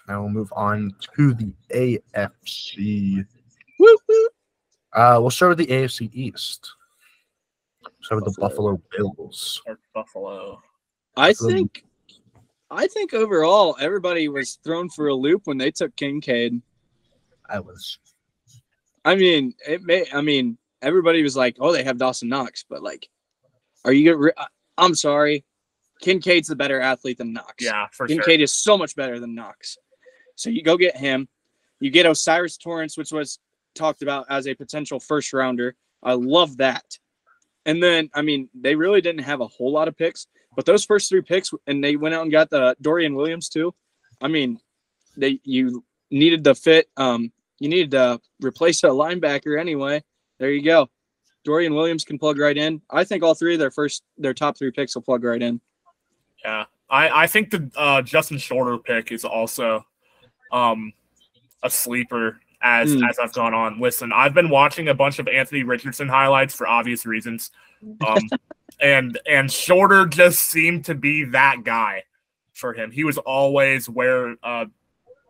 Now we'll move on to the AFC. Woo, woo. We'll start with the AFC East. Start with the Buffalo Bills. Or Buffalo. I think overall everybody was thrown for a loop when they took Kincaid. I was. I mean, everybody was like, "Oh, they have Dawson Knox," but like, are you? I'm sorry, Kincaid's the better athlete than Knox. Yeah, for Kincaid sure. is so much better than Knox. So you go get him. You get Osiris Torrance, which was talked about as a potential first rounder. I love that. And then, I mean, they really didn't have a whole lot of picks, but those first 3 picks, and they went out and got the Dorian Williams too. I mean, you needed to fit. You needed to replace a linebacker anyway. There you go. Dorian Williams can plug right in. I think all 3 of their top 3 picks will plug right in. Yeah, I think the Justin Shorter pick is also a sleeper as I've gone on. Listen, I've been watching a bunch of Anthony Richardson highlights for obvious reasons. And Shorter just seemed to be that guy for him. He was always where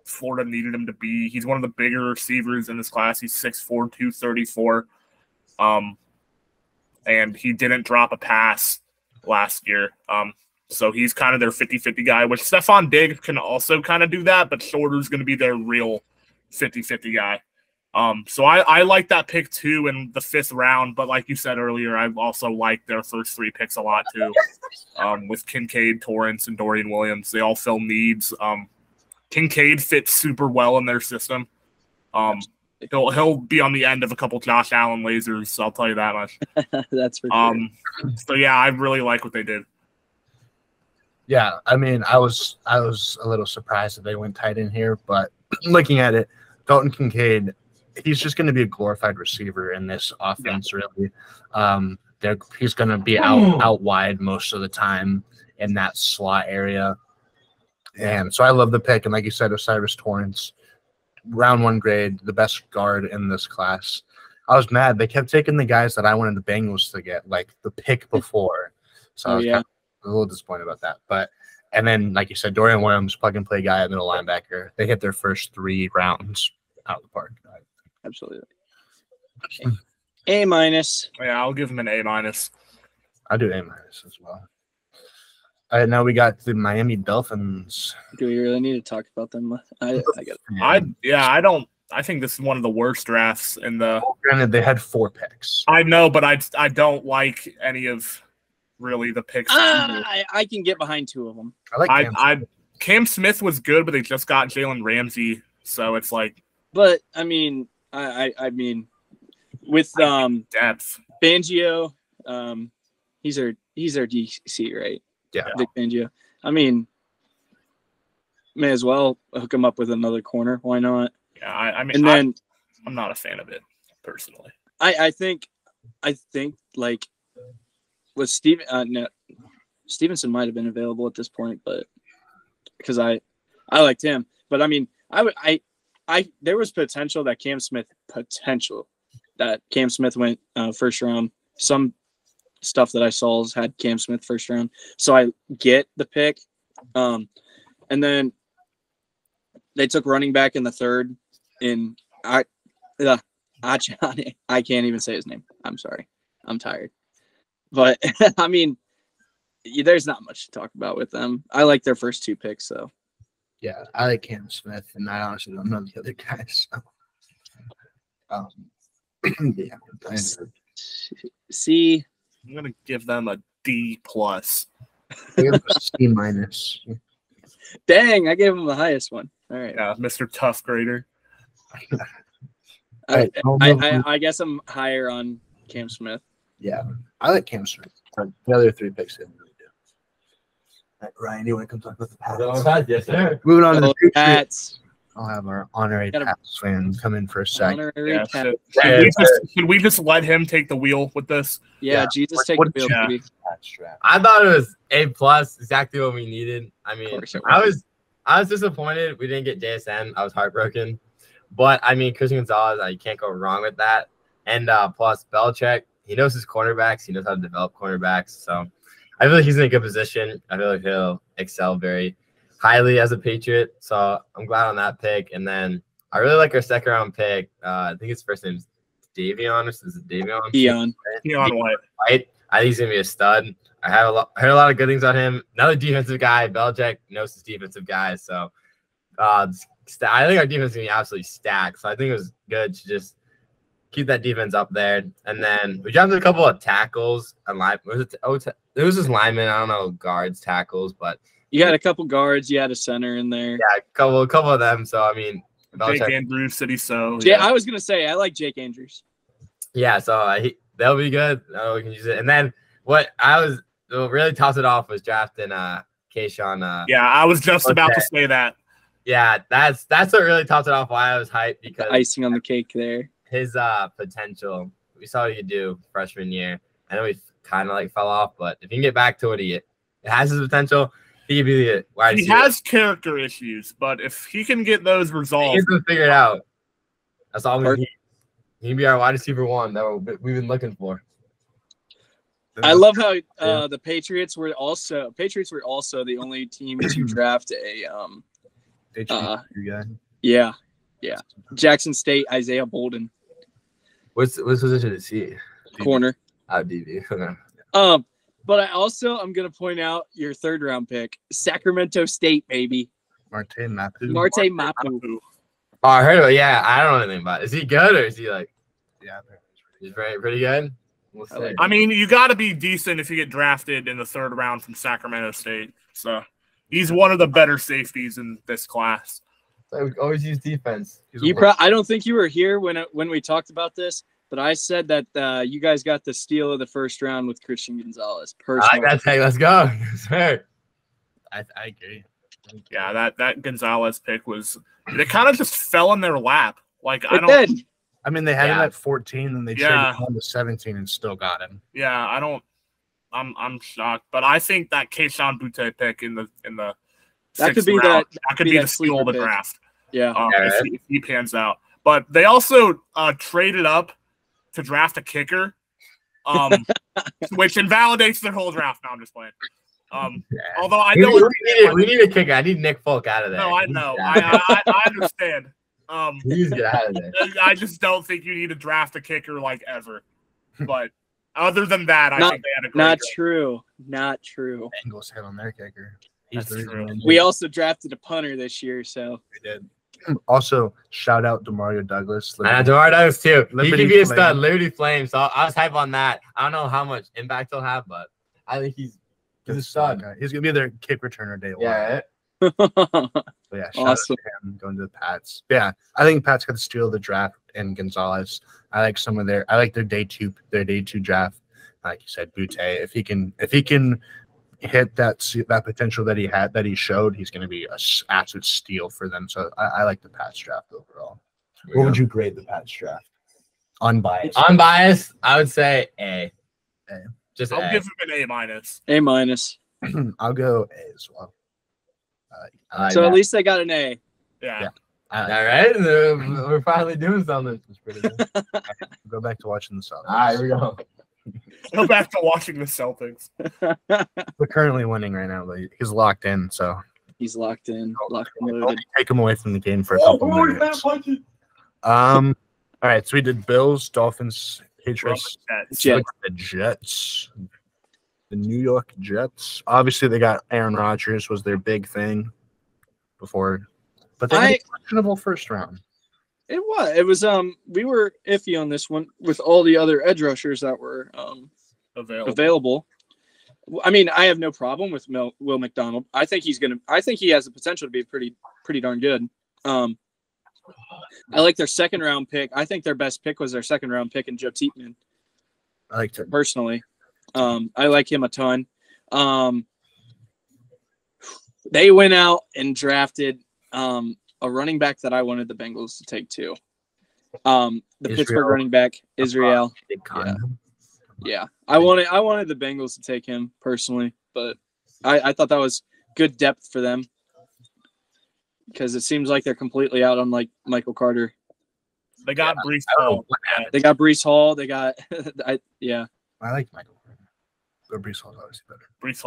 Florida needed him to be. He's one of the bigger receivers in this class. He's 6'4", 234. And he didn't drop a pass last year. So he's kind of their 50-50 guy, which Stephon Diggs can also kind of do that, but Shorter's going to be their real 50-50 guy. So I like that pick too in the 5th round, but like you said earlier, I also like their first 3 picks a lot too. With Kincaid, Torrance, and Dorian Williams, they all fill needs. Kincaid fits super well in their system. He'll be on the end of a couple Josh Allen lasers, so I'll tell you that much. That's for sure. So yeah, I really like what they did. Yeah, I mean, I was a little surprised that they went tight in here, but looking at it, Dalton Kincaid, he's just going to be a glorified receiver in this offense, really. He's going to be out wide most of the time in that slot area. And so I love the pick. And like you said, Osiris Torrance, round 1 grade, the best guard in this class. I was mad. They kept taking the guys that I wanted the Bengals to get, like the pick before. So I was kind of a little disappointed about that. And then, like you said, Dorian Williams, plug-and-play guy, middle linebacker. They hit their first 3 rounds out of the park. Absolutely. A-. Yeah, I'll give him an A-. I do A- as well. All right, now we got the Miami Dolphins. Do we really need to talk about them? I think this is one of the worst drafts in the. Granted, they had 4 picks. I know, but I don't like any of really the picks. I can get behind 2 of them. I like Cam Smith was good, but they just got Jalen Ramsey, so it's like. But I mean, I mean, with depth, Fangio, he's our DC, right? Yeah, Vic Fangio. I mean, may as well hook him up with another corner. Why not? Yeah, I mean, and then I'm not a fan of it personally. I think like with Stevenson might have been available at this point, but because I liked him, but I mean, there was potential that Cam Smith went first round. Some stuff that I saw had Cam Smith first round, so I get the pick. And then they took running back in the 3rd. I can't even say his name. I'm sorry. I'm tired. But I mean, there's not much to talk about with them. I like their first 2 picks, so. Yeah, I like Cam Smith, and I honestly don't know the other guys. So. Yeah. C. I'm gonna give them a D+. C-. Dang, I gave him the highest one. All right. Yeah, Mr. Tough Grader. I guess I'm higher on Cam Smith. Yeah, I like Cam Smith. The other 3 picks didn't really do. All right, Ryan, do you want to come talk about the Pats? Yes, sir. Moving on to the Pats. I'll have our honorary Pats fan come in for a second. Should we just let him take the wheel with this? Yeah, Jesus, take the wheel. I thought it was A+, exactly what we needed. I mean, I was disappointed we didn't get JSN. I was heartbroken. But, I mean, Christian Gonzalez, you can't go wrong with that. And plus, Belichick, he knows his cornerbacks. He knows how to develop cornerbacks. So, I feel like he's in a good position. I feel like he'll excel very highly as a Patriot, so I'm glad on that pick. And then I really like our second round pick. I think his first name's Davion. Is it Davion? Deion White. I think he's gonna be a stud. I heard a lot of good things on him. Another defensive guy. Belichick knows his defensive guys, so I think our defense is gonna be absolutely stacked. So I think it was good to just keep that defense up there. And then we drafted a couple of tackles and line. It was just linemen. I don't know, guards, tackles, but you had a couple guards. You had a center in there. Yeah, a couple of them. So I mean, Jake Andrews, City. So yeah, I was gonna say I like Jake Andrews. Yeah, so that'll be good. We can use it. And then what really topped it off was drafting Keyshawn. Yeah, I was just about to say that. Yeah, that's what really topped it off. Why I was hyped, because the icing on the cake there. His potential. We saw what he could do freshman year. I know he kind of fell off, but if he can get back to what it has his potential, he could be the wide receiver. He has character issues, but if he can get those resolved, he can figure it out. That's all we need. He can be our wide receiver one that we've been looking for. I love how the Patriots were also the only team to draft a yeah. Jackson State, Isaiah Bolden. What's position is he? Corner. DB. But I'm gonna point out your third round pick, Sacramento State, baby. Marte Mapu. Oh, I heard of it. Yeah, I don't know anything about it. Is he good or is he Yeah, he's pretty good? We'll see. I mean, you got to be decent if you get drafted in the third round from Sacramento State. So he's one of the better safeties in this class. So we always use defense. I don't think you were here when we talked about this, but I said that you guys got the steal of the first round with Christian Gonzalez. Personally. I got to take. Let's go. Sir. I agree. Yeah, that Gonzalez pick it kind of just fell in their lap. I mean, they had him at 14, and they traded him on to 17 and still got him. Yeah, I'm shocked, but I think that Keyshawn Butte pick in the that could be round, that could be the steal of the draft. Yeah, if he pans out. But they also traded up to draft a kicker, which invalidates their whole draft. Now I'm just playing. Although I know we need a kicker. I need Nick Folk out of there. No, I know. I understand. Please get out of there. I just don't think you need to draft a kicker ever. But other than that, I think they had a great Not draft. true. Not true. Bengals hit on their kicker. That's true. We also drafted a punter this year, so we did. Also, shout out Demario Douglas. Demario Douglas too. He can be a stud. Liberty Flames. So I was hype on that. I don't know how much impact he'll have, but I think he's a stud. He's gonna be their kick returner day one. Yeah. So yeah, shout awesome. out to him going to the Pats. But yeah, I think Pats got the steal of the draft and Gonzalez. I like their day two draft. Like you said, Butte. If he can hit that potential that he showed, he's going to be an absolute steal for them. So I like the Pats draft overall. What would you grade the Pats draft? Unbiased. I would say A. Just I'll A. give him an A-. A-. I'll go A as well. So at least they got an A. Yeah. All right. We're finally doing something. It's pretty good. Go back to watching the Celtics. All right, here we go. Go back to watching the Celtics. We're currently winning right now, but he's locked in, so he's locked in. Locked and Don't loaded. take him away from the game for a couple minutes. All right, so we did Bills, Dolphins, Patriots, the Jets. The New York Jets. Obviously, they got Aaron Rodgers was their big thing before, but they had a questionable first round. It was. We were iffy on this one with all the other edge rushers that were available. I mean, I have no problem with Will McDonald. I think he has the potential to be pretty darn good. I like their second round pick. I think their best pick was their second round pick in Joe Teetman. I liked it personally. I like him a ton. They went out and drafted a running back that I wanted the Bengals to take too. The Pittsburgh running back, Israel. Yeah. I wanted the Bengals to take him personally, but I thought that was good depth for them because it seems like they're completely out on Michael Carter. They got Breece Hall. They got Breece Hall. They got I like Michael. But Breece Hall's obviously better. Breece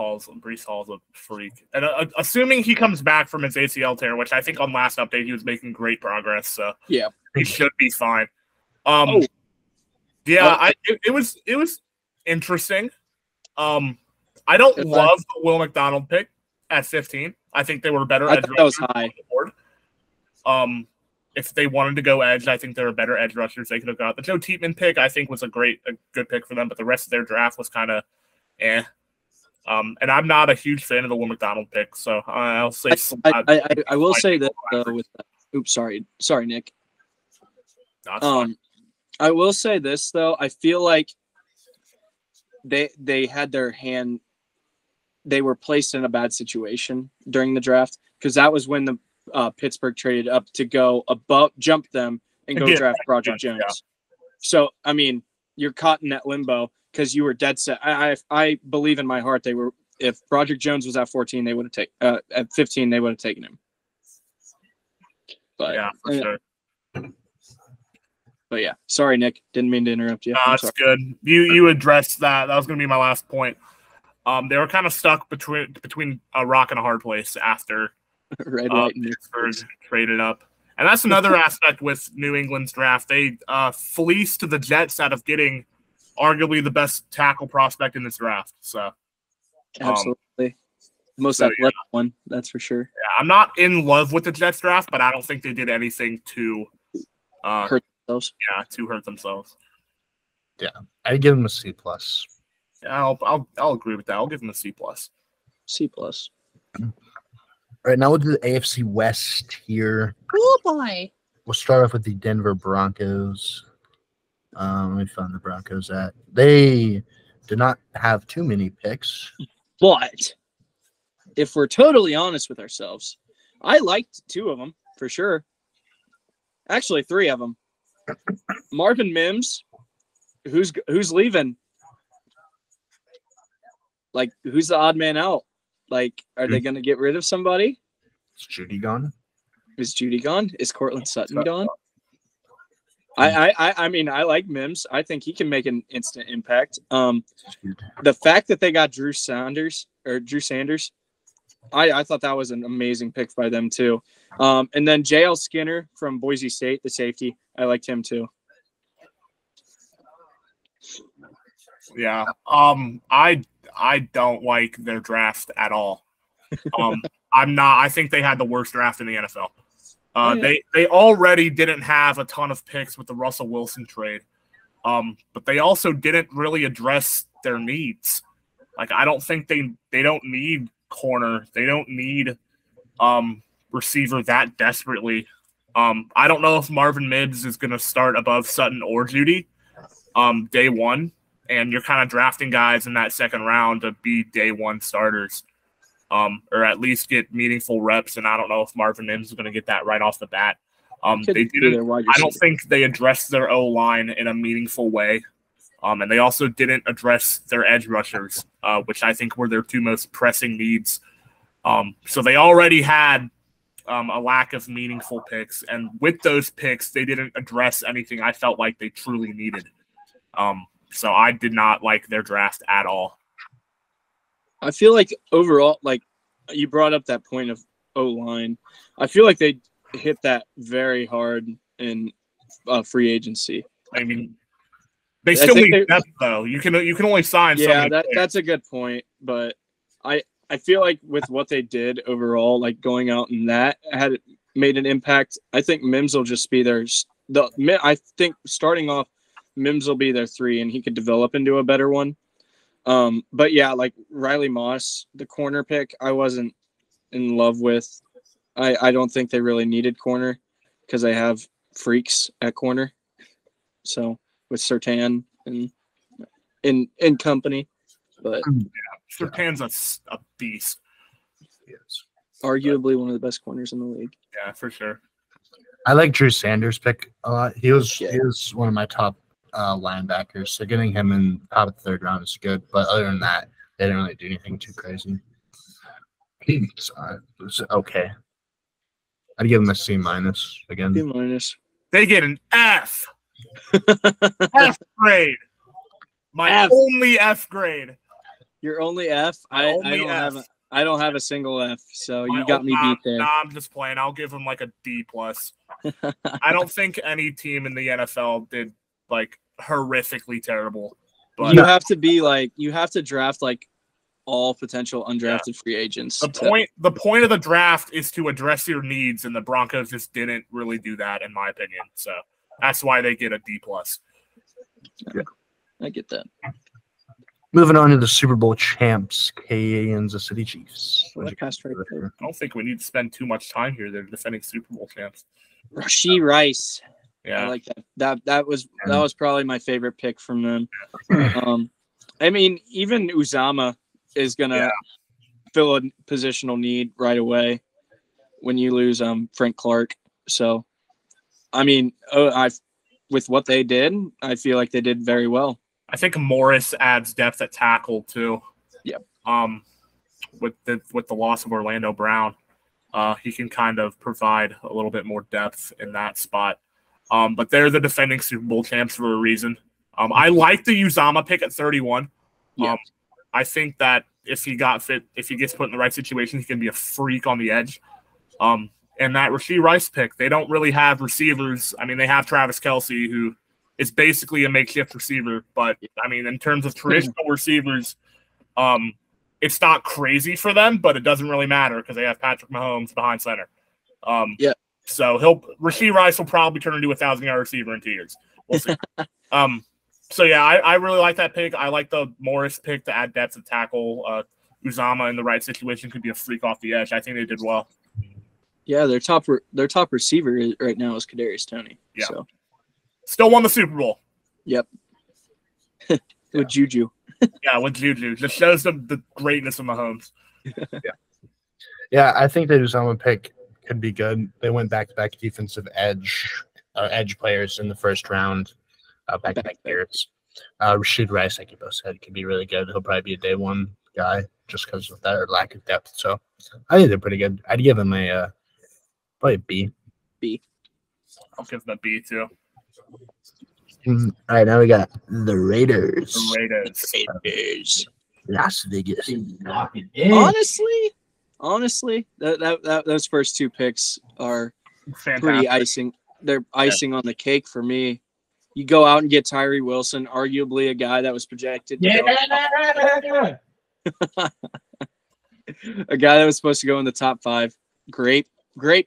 Hall's a freak. And assuming he comes back from his ACL tear, which I think on last update he was making great progress, so yeah, he should be fine. It was interesting. I don't love the Will McDonald pick at 15. I think they were better edge rushers. That was high. If they wanted to go edge, I think there were better edge rushers they could have got. The Joe Teetman pick, I think, was a good pick for them, but the rest of their draft was kind of eh. And I'm not a huge fan of the Will McDonald pick, so I'll say. I will say that with that. Oops, sorry, Nick. I will say this though. I feel like they had their hand. They were placed in a bad situation during the draft because that was when the Pittsburgh traded up to go jump them and go draft Broderick Jones. Yeah. So I mean, you're caught in that limbo because you were dead set. I believe in my heart they were. If Broderick Jones was at 14, they would have taken. At 15, they would have taken him. But yeah, for sure. But yeah, sorry, Nick. Didn't mean to interrupt you. That's good. You addressed that. That was going to be my last point. They were kind of stuck between a rock and a hard place after Pittsburgh traded up. And that's another aspect with New England's draft. They fleeced the Jets out of getting arguably the best tackle prospect in this draft. So absolutely. Most athletic one, that's for sure. Yeah, I'm not in love with the Jets draft, but I don't think they did anything to hurt themselves. Yeah, to hurt themselves. Yeah, I'd give them a C+. Yeah, I'll agree with that. I'll give them a C+. C+. All right, now we'll do the AFC West here. Oh boy. We'll start off with the Denver Broncos. Let me find the Broncos at. They did not have too many picks. But if we're totally honest with ourselves, I liked 2 of them for sure. Actually, 3 of them. Marvin Mims, who's leaving? Like, who's the odd man out? Like, are they going to get rid of somebody? Is Judy gone? Is Judy gone? Is Cortland Sutton gone? I mean, I like Mims. I think he can make an instant impact. The fact that they got Drew Sanders, I thought that was an amazing pick by them too. And then J.L. Skinner from Boise State, the safety. I liked him too. Yeah. I don't like their draft at all. I think they had the worst draft in the NFL. They already didn't have a ton of picks with the Russell Wilson trade. But they also didn't really address their needs. Like, I don't think they don't need corner. They don't need receiver that desperately. I don't know if Marvin Mims is going to start above Sutton or Judy day one. And you're kind of drafting guys in that second round to be day one starters, or at least get meaningful reps. And I don't know if Marvin Mims is going to get that right off the bat. They didn't. I don't think they addressed their O-line in a meaningful way, and they also didn't address their edge rushers, which I think were their 2 most pressing needs. So they already had a lack of meaningful picks, and with those picks, they didn't address anything I felt like they truly needed. So I did not like their draft at all. I feel like overall, like you brought up that point of O-line, I feel like they hit that very hard in free agency. I mean, they still need depth though. You can only sign. Yeah, that's a good point. But I feel like with what they did overall, like going out and that had made an impact. I think Mims will just be I think starting off, Mims will be their 3, and he could develop into a better one. But yeah, like Riley Moss, the corner pick, I wasn't in love with. I don't think they really needed corner because they have freaks at corner. So with Surtain and in company, but Surtain's a beast. Yes, arguably one of the best corners in the league. Yeah, for sure. I like Drew Sanders' pick a lot. He was one of my top linebackers, so getting him in top of the 3rd round is good. But other than that, they didn't really do anything too crazy. So it was okay. I'd give him a C- again. C-. They get an F. F grade. My only F grade. Your only F? I don't have a single F, so you got me beat there. Nah, I'm just playing. I'll give him like a D+. I don't think any team in the NFL did like horrifically terrible. But you have to draft like all potential undrafted free agents. The point of the draft is to address your needs, and the Broncos just didn't really do that, in my opinion. So that's why they get a D+. Yeah, I get that. Moving on to the Super Bowl champs, Kansas City Chiefs. I don't think we need to spend too much time here. They're defending Super Bowl champs. Rashee Rice. Yeah, I like that. That was probably my favorite pick from them. I mean, even Uzama is gonna fill a positional need right away when you lose Frank Clark. So, I mean, with what they did, I feel like they did very well. I think Morris adds depth at tackle too. Yep. With the loss of Orlando Brown, he can kind of provide a little bit more depth in that spot. But they're the defending Super Bowl champs for a reason. I like the Uzama pick at 31. I think that if he gets put in the right situation, he can be a freak on the edge. And that Rashee Rice pick, they don't really have receivers. I mean, they have Travis Kelce, who is basically a makeshift receiver. But, I mean, in terms of traditional receivers, it's not crazy for them, but it doesn't really matter because they have Patrick Mahomes behind center. So Rashee Rice will probably turn into a 1,000-yard receiver in 2 years. We'll see. So yeah, I really like that pick. I like the Morris pick to add depth at tackle. Uzama in the right situation could be a freak off the edge. I think they did well. Yeah, their top receiver right now is Kadarius Toney. Yeah. So. Still won the Super Bowl. Yep. With Juju. Yeah, with Juju. Just shows them the greatness of Mahomes. Yeah, I think the Uzama pick could be good. They went back-to-back defensive edge players in the first round, back-to-back years. Rashee Rice, like you both said, could be really good. He'll probably be a day one guy just because of that lack of depth. So I think they're pretty good. I'd give them probably a B. B. I'll give them a B too. All right, now we got the Raiders. The Raiders. Las Vegas. Honestly, those first two picks are Fantastic. pretty icing. They're icing on the cake for me. You go out and get Tyree Wilson, arguably a guy that was projected to go a guy that was supposed to go in the top 5. Great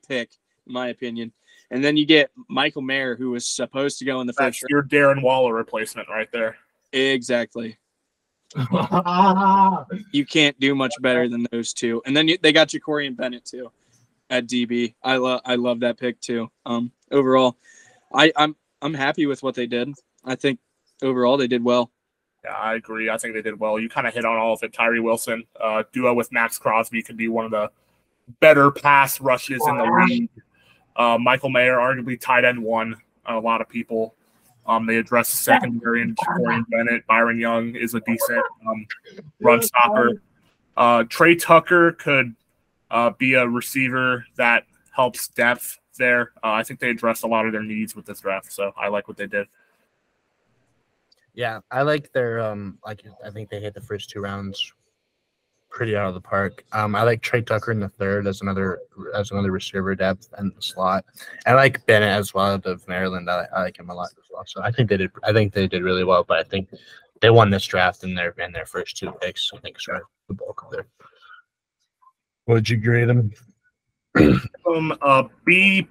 pick, in my opinion. And then you get Michael Mayer, who was supposed to go in the first round. Your Darren Waller replacement right there. Exactly. You can't do much better than those two. And then they got Jacorian Bennett too at DB. I love that pick too. Overall, I'm happy with what they did. I think overall they did well. Yeah, I agree. I think they did well. You kind of hit on all of it. Tyree Wilson, duo with Max Crosby, could be one of the better pass rushes in the league. Michael Mayer, arguably tight end 1 on a lot of people. They address the secondary and Jacorian Bennett. Byron Young is a decent run stopper. Trey Tucker could be a receiver that helps depth there. I think they addressed a lot of their needs with this draft, so I like what they did. Yeah, I like their I think they hit the first 2 rounds pretty out of the park. I like Trey Tucker in the third as another receiver depth and the slot. I like Bennett as well of Maryland. I like him a lot as well. So I think they did really well, but I think they won this draft in their first 2 picks. I think it's right the bulk of their. What did you grade them? A B+.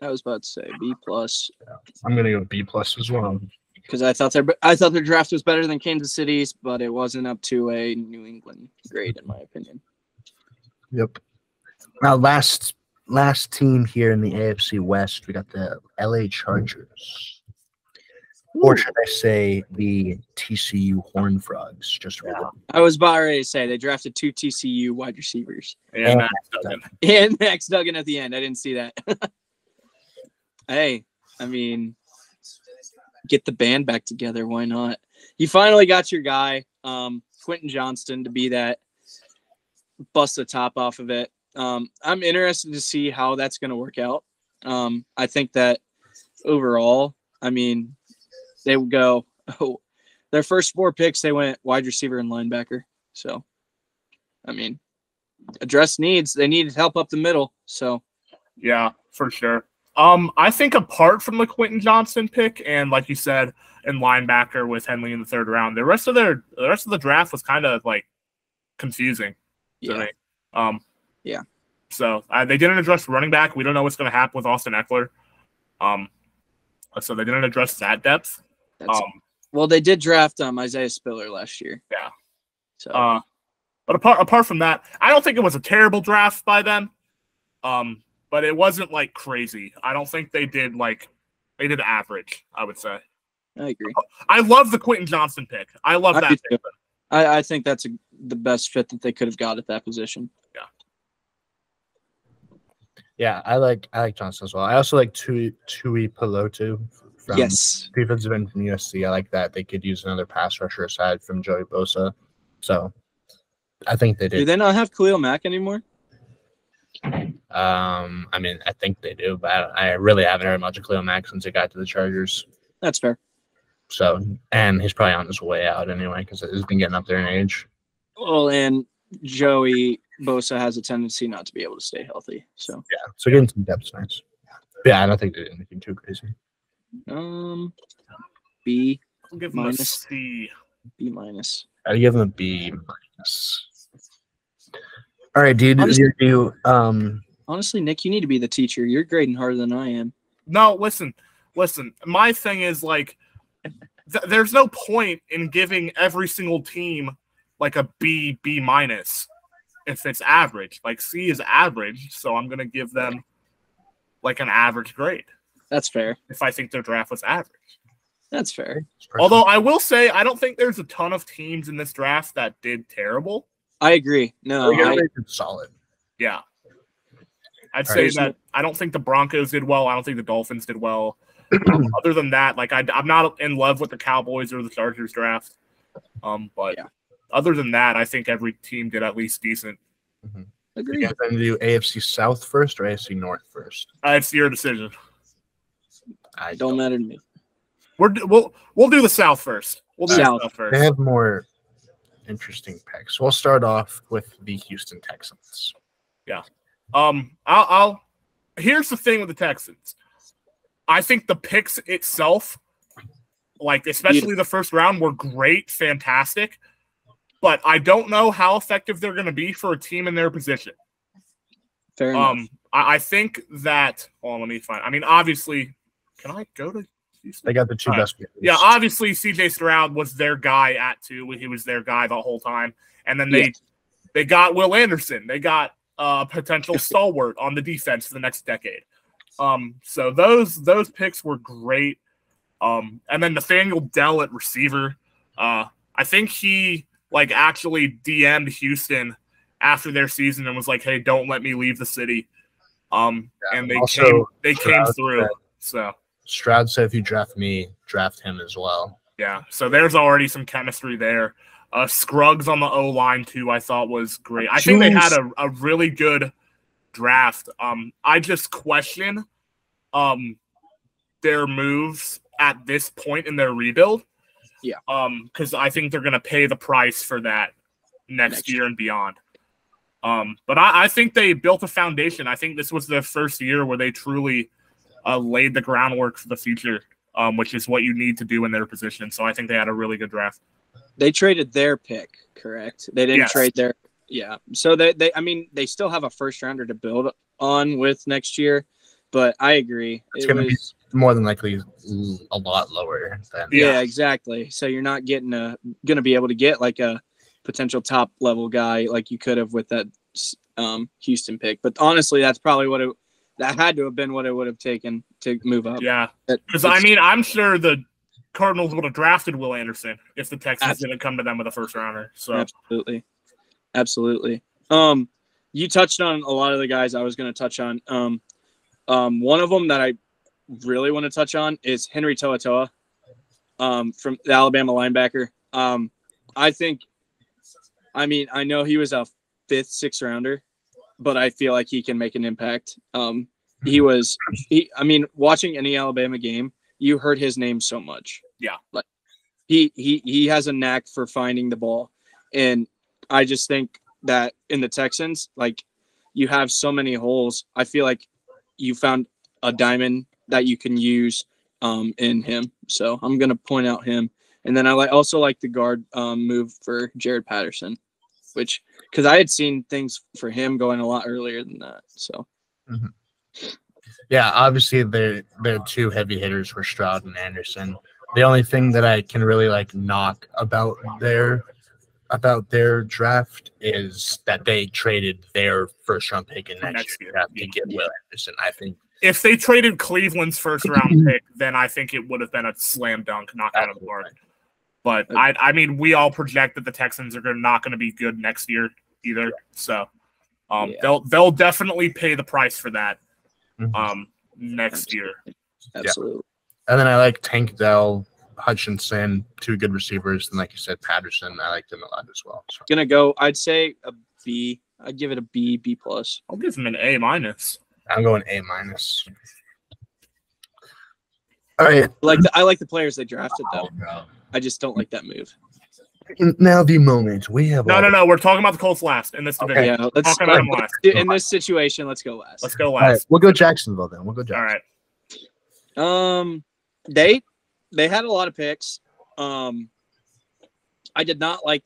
I was about to say B+. I'm gonna go B+ as well. Because I thought their draft was better than Kansas City's, but it wasn't up to a New England grade, in my opinion. Yep. Now, last team here in the AFC West, we got the LA Chargers. Ooh. Or should I say the TCU Horned Frogs? Just I was about ready to say they drafted 2 TCU wide receivers. And Max Duggan. And Max Duggan at the end. I didn't see that. Hey, I mean, get the band back together. Why not? You finally got your guy, Quentin Johnston, to be that bust the top off of it. I'm interested to see how that's going to work out. I think that overall, I mean, they would go their first 4 picks, they went wide receiver and linebacker. So, I mean, address needs. They needed help up the middle. So, yeah, for sure. I think apart from the Quentin Johnson pick and, like you said, and linebacker with Henley in the 3rd round, the rest of the draft was kind of like confusing to me. Yeah. So they didn't address running back. We don't know what's going to happen with Austin Eckler. So they didn't address that depth. Well, they did draft Isaiah Spiller last year. Yeah. So, but apart from that, I don't think it was a terrible draft by them. But it wasn't like crazy. I don't think they did average, I would say. I agree. I love the Quentin Johnson pick. I love that pick. I think that's the best fit that they could have got at that position. Yeah. Yeah, I like Johnson as well. I also like Tui Pelotu from defensive end from USC. I like that. They could use another pass rusher aside from Joey Bosa. So I think they did. Do they not have Khalil Mack anymore? I mean, I think they do, but I really haven't heard much of Khalil Mack since he got to the Chargers. That's fair. So, and he's probably on his way out anyway because he's been getting up there in age. Well, and Joey Bosa has a tendency not to be able to stay healthy. So yeah, so getting some depth's nice. Yeah, I don't think they did anything too crazy. B. I'll give him a C. B minus. I'd give him a B minus. All right, dude. Honestly, Nick, you need to be the teacher. You're grading harder than I am. No, listen. My thing is like, there's no point in giving every single team like a B minus if it's average. Like C is average, so I'm gonna give them like an average grade. That's fair. If I think their draft was average. That's fair. Although I will say I don't think there's a ton of teams in this draft that did terrible. I agree. No, I did solid. Yeah. I'd say that I don't think the Broncos did well. I don't think the Dolphins did well. Other than that, like I'm not in love with the Cowboys or the Chargers draft. But other than that, I think every team did at least decent. Mm-hmm. Agreed. You guys going to do AFC South first or AFC North first? It's your decision. I don't matter to me. We'll do the South first. We'll do the South first. They have more interesting picks. We'll start off with the Houston Texans. Yeah. Here's the thing with the Texans. I think the picks itself, like especially the first round, were great, fantastic. But I don't know how effective they're going to be for a team in their position. Fair enough. I think that. Oh, let me find. I mean, obviously, can I go to Houston? They got the two best players. Yeah, obviously, C.J. Stroud was their guy at 2. He was their guy the whole time, and then they got Will Anderson. They got potential stalwart on the defense for the next decade. So those picks were great. And then Nathaniel Dell at receiver. I think he actually DM'd Houston after their season and was like, "Hey, don't let me leave the city." And they came through. So Stroud said, "If you draft me, draft him as well." Yeah. So there's already some chemistry there. Scruggs on the O-line too, I thought was great. I think they had a really good draft. I just question their moves at this point in their rebuild. Yeah. Because I think they're going to pay the price for that next year and beyond. But I think they built a foundation. I think this was their first year where they truly laid the groundwork for the future, which is what you need to do in their position. So I think they had a really good draft. They traded their pick, correct? They didn't trade their – yeah. So, they still have a first-rounder to build on with next year, but I agree. It's going to be more than likely a lot lower than – Yeah, exactly. So you're not going to be able to get like a potential top-level guy like you could have with that Houston pick. But honestly, that's probably that had to have been what it would have taken to move up. Yeah. Because, I'm sure the – Cardinals would have drafted Will Anderson if the Texans didn't come to them with a first rounder. So Absolutely. You touched on a lot of the guys I was going to touch on. One of them that I really want to touch on is Henry To'oTo'o from the Alabama linebacker. I know he was a 5th, 6th rounder, but I feel like he can make an impact. Watching any Alabama game, you heard his name so much. Yeah. He has a knack for finding the ball, and I just think that in the Texans, like, you have so many holes. I feel like you found a diamond that you can use in him. So I'm gonna point out him, and then I also like the guard move for Jared Patterson, which because I had seen things for him going a lot earlier than that. So. Mm-hmm. Yeah, obviously they're two heavy hitters for Stroud and Anderson. The only thing that I can really like knock about their draft is that they traded their first round pick in next year to get Will Anderson. I think if they traded Cleveland's first round pick, then I think it would have been a slam dunk, knock out of the park. But I mean, we all project that the Texans are not going to be good next year either. So they'll definitely pay the price for that next year. Absolutely. Yeah. And then I like Tank Dell, Hutchinson, two good receivers, and like you said, Patterson. I like them a lot as well. So. Gonna go. I'd say a B. I'd give it a B, B+. I'll give him an A-. I'm going A-. All right. I like the players they drafted though. I just don't like that move. Now the moment we have. No. We're talking about the Colts last in this division. Yeah, let's talk about them last. In this situation, let's go last. Let's go last. Right, we'll go Jacksonville then. We'll go Jacksonville. All right. They had a lot of picks. I did not like.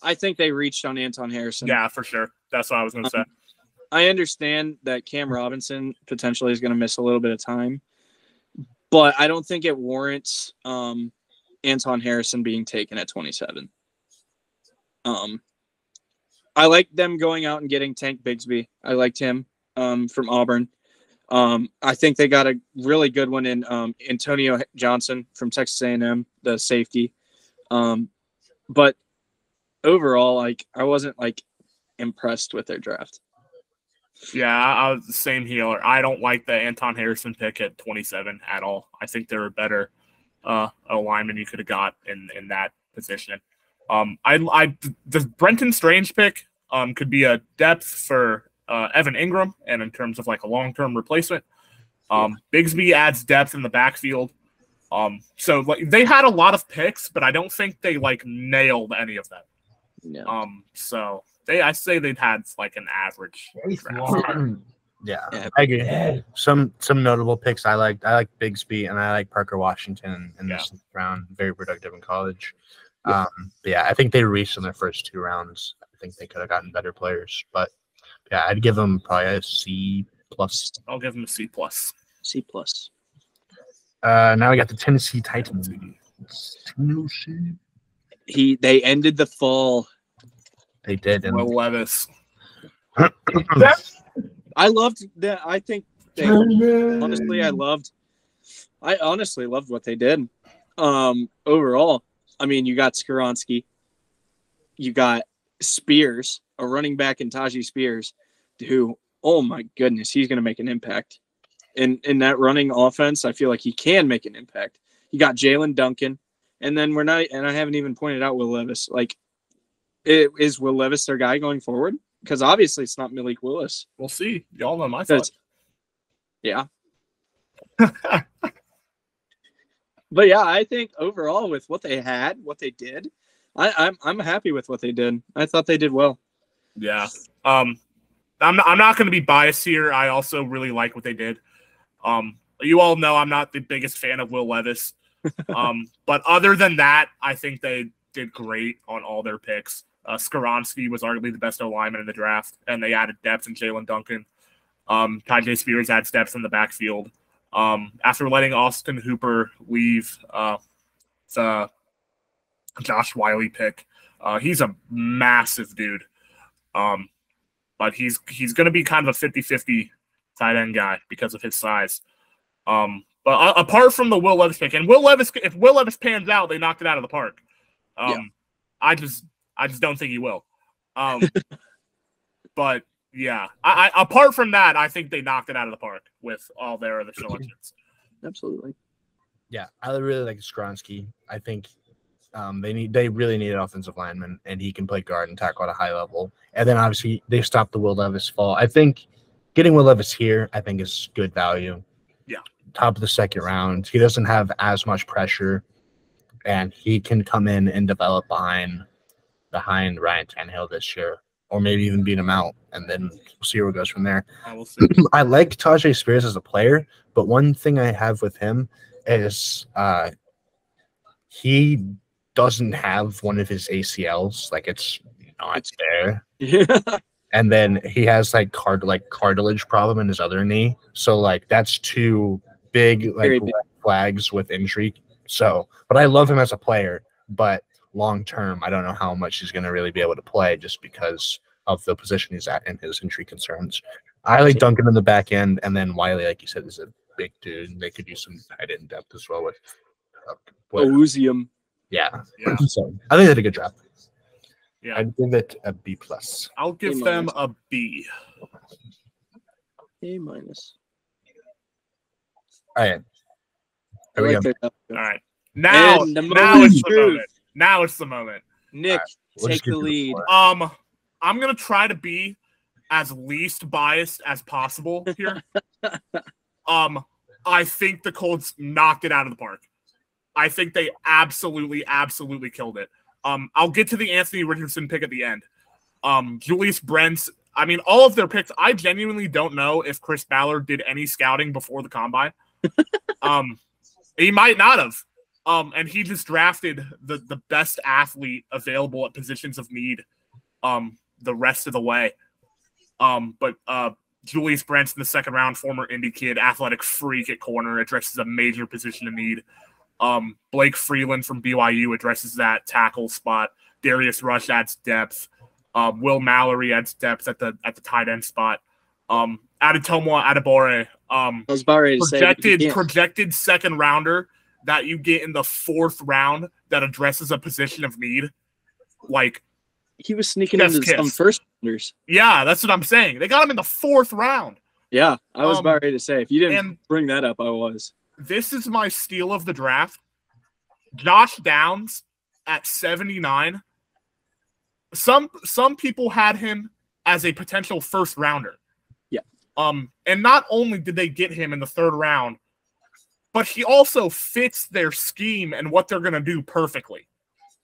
I think they reached on Anton Harrison. Yeah, for sure. That's what I was going to say. I understand that Cam Robinson potentially is going to miss a little bit of time, but I don't think it warrants Anton Harrison being taken at 27. I like them going out and getting Tank Bigsby. I liked him from Auburn. I think they got a really good one in Antonio Johnson from Texas A&M, the safety. But overall, I wasn't impressed with their draft. Yeah, I was the same healer. I don't like the Anton Harrison pick at 27 at all. I think there were better linemen you could have got in that position. The Brenton Strange pick could be a depth for Evan Ingram, and in terms of a long-term replacement, Bigsby adds depth in the backfield. So they had a lot of picks, but I don't think they nailed any of them. No. So I say they'd had an average draft. Yeah, I agree. Some notable picks I liked. I like Bigsby and I like Parker Washington in the 6th round. Very productive in college. But I think they reached in their first 2 rounds. I think they could have gotten better players, but I'd give them probably a C+. I'll give them a C+. C+. Now we got the Tennessee Titans. They ended the fall. They did. Will Levis. I loved that. I think honestly loved what they did. Overall, I mean, you got Skoronski, you got Spears, a running back in Tajee Spears, who, oh my goodness, he's going to make an impact in that running offense. I feel like he can make an impact. You got Jalen Duncan, and then I haven't even pointed out Will Levis. Is Will Levis their guy going forward? Because obviously it's not Malik Willis. We'll see. Y'all know my thoughts. Yeah. But yeah, I think overall with what they had, what they did, I'm happy with what they did. I thought they did well. Yeah. I'm not going to be biased here. I also really like what they did. You all know I'm not the biggest fan of Will Levis. But other than that, I think they did great on all their picks. Skoronski was arguably the best O-lineman in the draft, and they added depth in Jalen Duncan. Tajee Spears adds depth in the backfield. After letting Austin Hooper leave the Josh Wiley pick, he's a massive dude. But he's going to be kind of a 50-50 tight end guy because of his size. But apart from the Will Levis pick, and if Will Levis pans out, they knocked it out of the park. I just don't think he will. But yeah, I apart from that, I think they knocked it out of the park with all their other selections. Absolutely. Yeah, I really like Skoronski. I think they really need an offensive lineman, and he can play guard and tackle at a high level. And then obviously they stopped the Will Levis fall. I think getting Will Levis here, I think, is good value. Yeah. Top of the 2nd round. He doesn't have as much pressure. and he can come in and develop behind Ryan Tannehill this year, or maybe even beat him out, and then we'll see where it goes from there. I will see. I like Tajay Spears as a player, but one thing I have with him is he doesn't have one of his ACLs. Like, it's not there. Yeah. And then he has like cartilage problem in his other knee. So like that's two big red flags with injury. So, but I love him as a player, but long term, I don't know how much he's going to really be able to play just because of the position he's at and his injury concerns. I like Duncan in the back end, and then Wiley, like you said, is a big dude. They could use some tight end depth as well with Owuzium. Yeah. So I think they did a good job. Yeah, I'd give it a B+. I'll give them a B. A-. All right. Here we go. All right. Now it's the moment. Now it's the moment. Nick, take the lead. I'm gonna try to be as least biased as possible here. I think the Colts knocked it out of the park. I think they absolutely killed it. I'll get to the Anthony Richardson pick at the end. Julius Brents, I mean, all of their picks, I genuinely don't know if Chris Ballard did any scouting before the combine. He might not have. And he just drafted the best athlete available at positions of need the rest of the way. But Julius Brents in the second round, former Indy kid, athletic freak at corner, addresses a major position of need. Blake Freeland from BYU addresses that tackle spot. Darius Rush adds depth. Will Mallory adds depth at the tight end spot. Adetomo Adebore, projected second rounder that you get in the fourth round that addresses a position of need. Like, he was sneaking into some first rounders. Yeah, that's what I'm saying. They got him in the fourth round. Yeah, I was about ready to say, if you didn't bring that up, I was. This is my steal of the draft. Josh Downs at 79. Some people had him as a potential first rounder. Yeah. And not only did they get him in the third round, but he also fits their scheme and what they're going to do perfectly.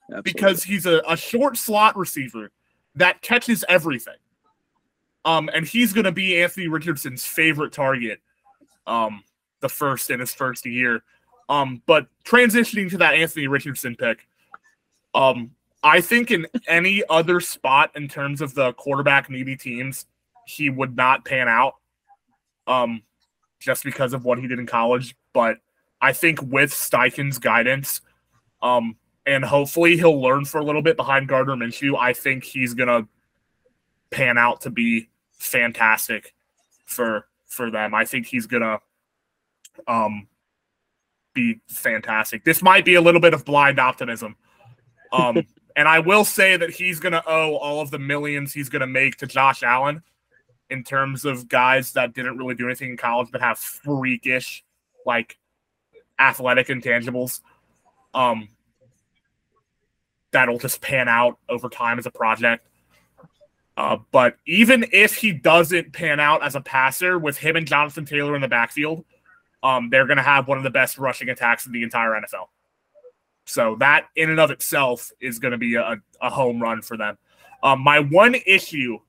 Absolutely. Because he's a short slot receiver that catches everything. And he's going to be Anthony Richardson's favorite target the first in his first year. But transitioning to that Anthony Richardson pick, I think in any other spot in terms of the quarterback needy teams, he would not pan out just because of what he did in college. But I think with Steichen's guidance, and hopefully he'll learn for a little bit behind Gardner Minshew, I think he's going to pan out to be fantastic for them. I think he's going to be fantastic. This might be a little bit of blind optimism. And I will say that he's going to owe all of the millions he's going to make to Josh Allen in terms of guys that didn't really do anything in college but have freakish, like, athletic intangibles. That'll just pan out over time as a project. But even if he doesn't pan out as a passer, with him and Jonathan Taylor in the backfield, they're going to have one of the best rushing attacks in the entire NFL. So that in and of itself is going to be a home run for them. My one issue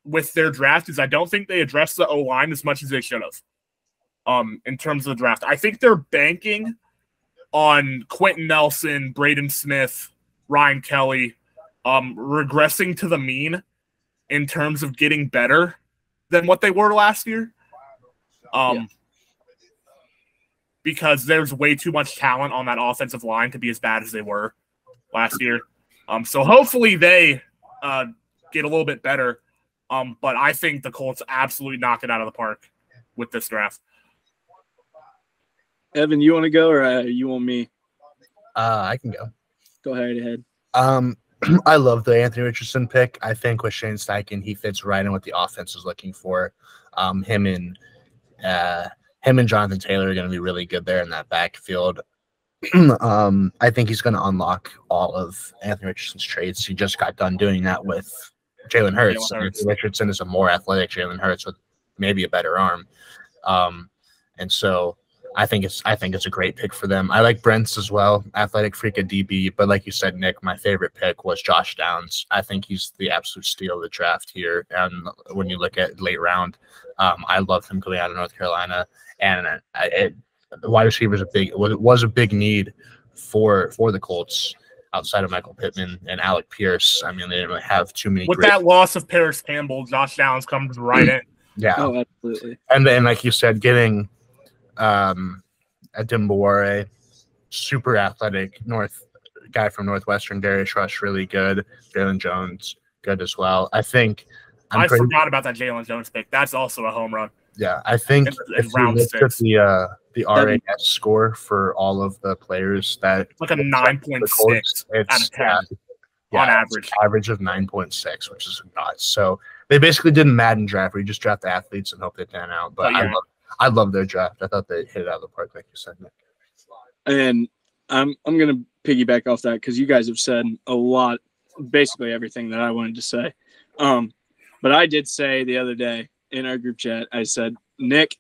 with their draft is I don't think they addressed the O-line as much as they should have in terms of the draft. I think they're banking on Quentin Nelson, Braden Smith, Ryan Kelly regressing to the mean in terms of getting better than what they were last year. Because there's way too much talent on that offensive line to be as bad as they were last year. So hopefully they get a little bit better. But I think the Colts absolutely knocked it out of the park with this draft. Evan, you want to go or you want me? I can go. Go ahead. I love the Anthony Richardson pick. I think with Shane Steichen, he fits right in what the offense is looking for. Him and Jonathan Taylor are going to be really good there in that backfield. I think he's going to unlock all of Anthony Richardson's traits. He just got done doing that with Jalen Hurts. Anthony Richardson is a more athletic Jalen Hurts with maybe a better arm. And so I think it's a great pick for them. I like Brent's as well, athletic freak at DB. But like you said, Nick, my favorite pick was Josh Downs. I think he's the absolute steal of the draft here. And when you look at late round, I love him coming out of North Carolina. And the wide receiver was a big need for the Colts outside of Michael Pittman and Alec Pierce. I mean, they didn't really have too many. With that loss of Paris Campbell, Josh Downs comes right in. Yeah. Oh, absolutely. And then, like you said, getting Adimbaware, super athletic guy from Northwestern, Darius Rush, really good. Jalen Jones, good as well. I think I forgot about that Jalen Jones pick. That's also a home run. Yeah, I think in round 6. The RAS score for all of the players that like a 9.6 out of 10 on average. Average of 9.6, which is nuts. So they basically did Madden draft where you just draft the athletes and hope they pan out. But yeah. I love their draft. I thought they hit it out of the park, like you said, Nick. And I'm gonna piggyback off that because you guys have said a lot, basically everything that I wanted to say. But I did say the other day in our group chat, I said, Nick,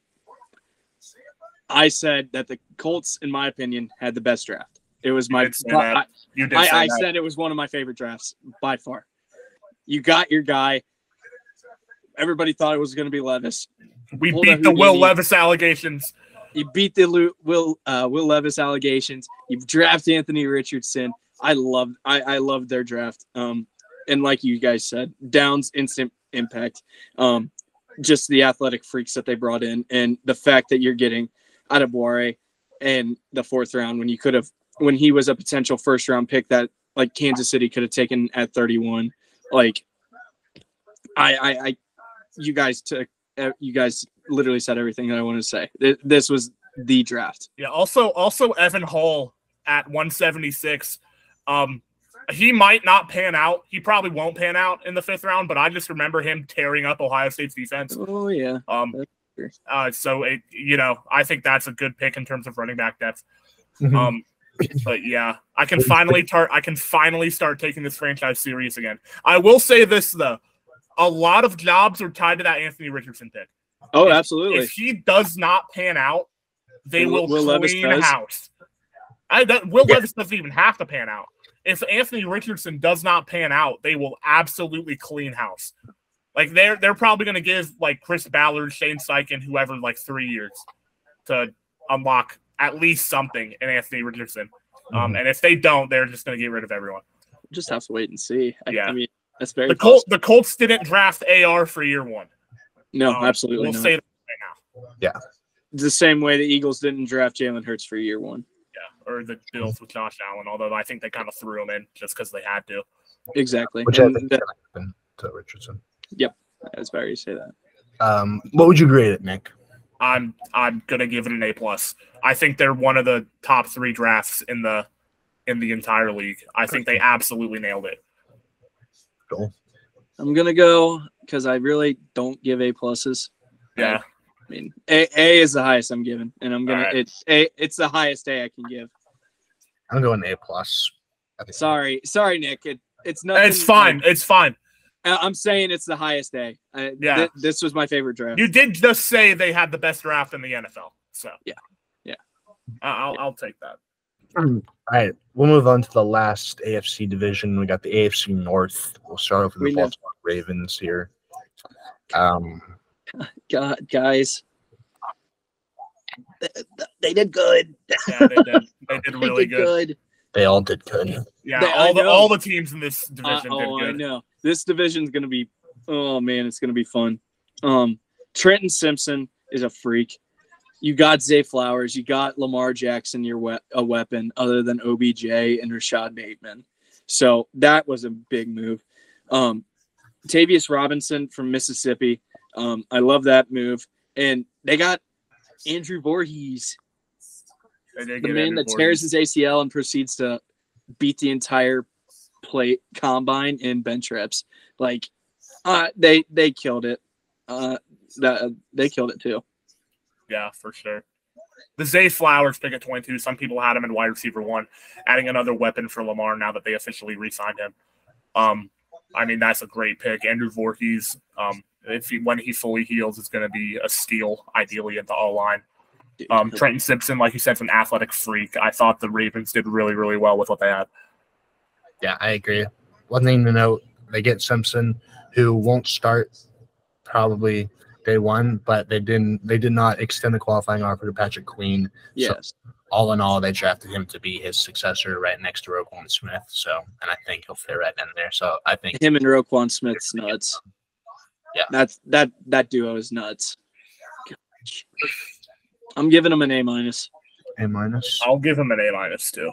I said that the Colts, in my opinion, had the best draft. It was my. I said it was one of my favorite drafts by far. You got your guy. Everybody thought it was going to be Levis. We beat the Will Levis allegations. You beat the Will Levis allegations. You've drafted Anthony Richardson. I loved their draft. And like you guys said, Downs instant impact. Just the athletic freaks that they brought in, and the fact that you're getting Adimbaware in the 4th round when he was a potential 1st round pick that like Kansas City could have taken at 31. Like you guys literally said everything that I wanted to say. This was the draft. Yeah. Also Evan Hall at 176. He might not pan out. He probably won't pan out in the 5th round, but I just remember him tearing up Ohio State's defense. Oh yeah. So I think that's a good pick in terms of running back depth. Mm-hmm. But yeah, I can finally start taking this franchise serious again. I will say this though. A lot of jobs are tied to that Anthony Richardson pick. Oh, absolutely. If he does not pan out, they will clean house. Will Levis doesn't even have to pan out. If Anthony Richardson does not pan out, they will absolutely clean house. Like they're probably going to give like Chris Ballard, Shane Steichen, whoever, like 3 years to unlock at least something in Anthony Richardson. And if they don't, they're just going to get rid of everyone. Just have to wait and see. Yeah. I mean, that's very the Colts didn't draft AR for year 1. No, absolutely we'll not. say that right now. Yeah. The same way the Eagles didn't draft Jalen Hurts for year 1. Yeah, or the Bills with Josh Allen, although I think they kind of threw him in just because they had to. Exactly. Which I think happened to Richardson. Yep. I was about to say that. What would you grade it, Nick? I'm gonna give it an A+. I think they're one of the top 3 drafts in the entire league. I think they absolutely nailed it. Cool. I'm gonna go because I really don't give A+. Yeah. I mean, A is the highest I'm giving, and I'm gonna right. it's the highest A I can give. I'm going A+. Sorry, Nick. It's nothing. It's fine. It's fine. I'm saying it's the highest A. Yeah. This was my favorite draft. You did just say they had the best draft in the NFL, so yeah. I'll take that. All right, we'll move on to the last AFC division. We got the AFC North. We'll start off with the Baltimore Ravens here. God, guys, they did good. Yeah, they did. They did really good. They all did good. Yeah, all the teams in this division did good. I know. This division's gonna be. Oh man, it's gonna be fun. Trenton Simpson is a freak. You got Zay Flowers. You got Lamar Jackson. You're a weapon other than OBJ and Rashad Bateman. So that was a big move. Tavius Robinson from Mississippi. I love that move. And they got Andrew Voorhees. The man that tears his ACL and proceeds to beat the entire plate combine in bench reps. Like, they killed it. They killed it too. Yeah, for sure. The Zay Flowers pick at 22. Some people had him in wide receiver 1, adding another weapon for Lamar now that they officially re-signed him. I mean, that's a great pick. Andrew Voorhees, when he fully heals, is going to be a steal, ideally, at the O-line. Trenton Simpson, like you said, is an athletic freak. I thought the Ravens did really, really well with what they had. Yeah, I agree. One thing to note, they get Simpson, who won't start probably day one, but they did not extend the qualifying offer to Patrick Queen. Yes. So all in all, they drafted him to be his successor right next to Roquan Smith. So, and I think he'll fit right in there. So I think him and Roquan Smith's nuts. Yeah. That duo is nuts. Gosh. I'm giving him an A-. A-. I'll give him an A- too.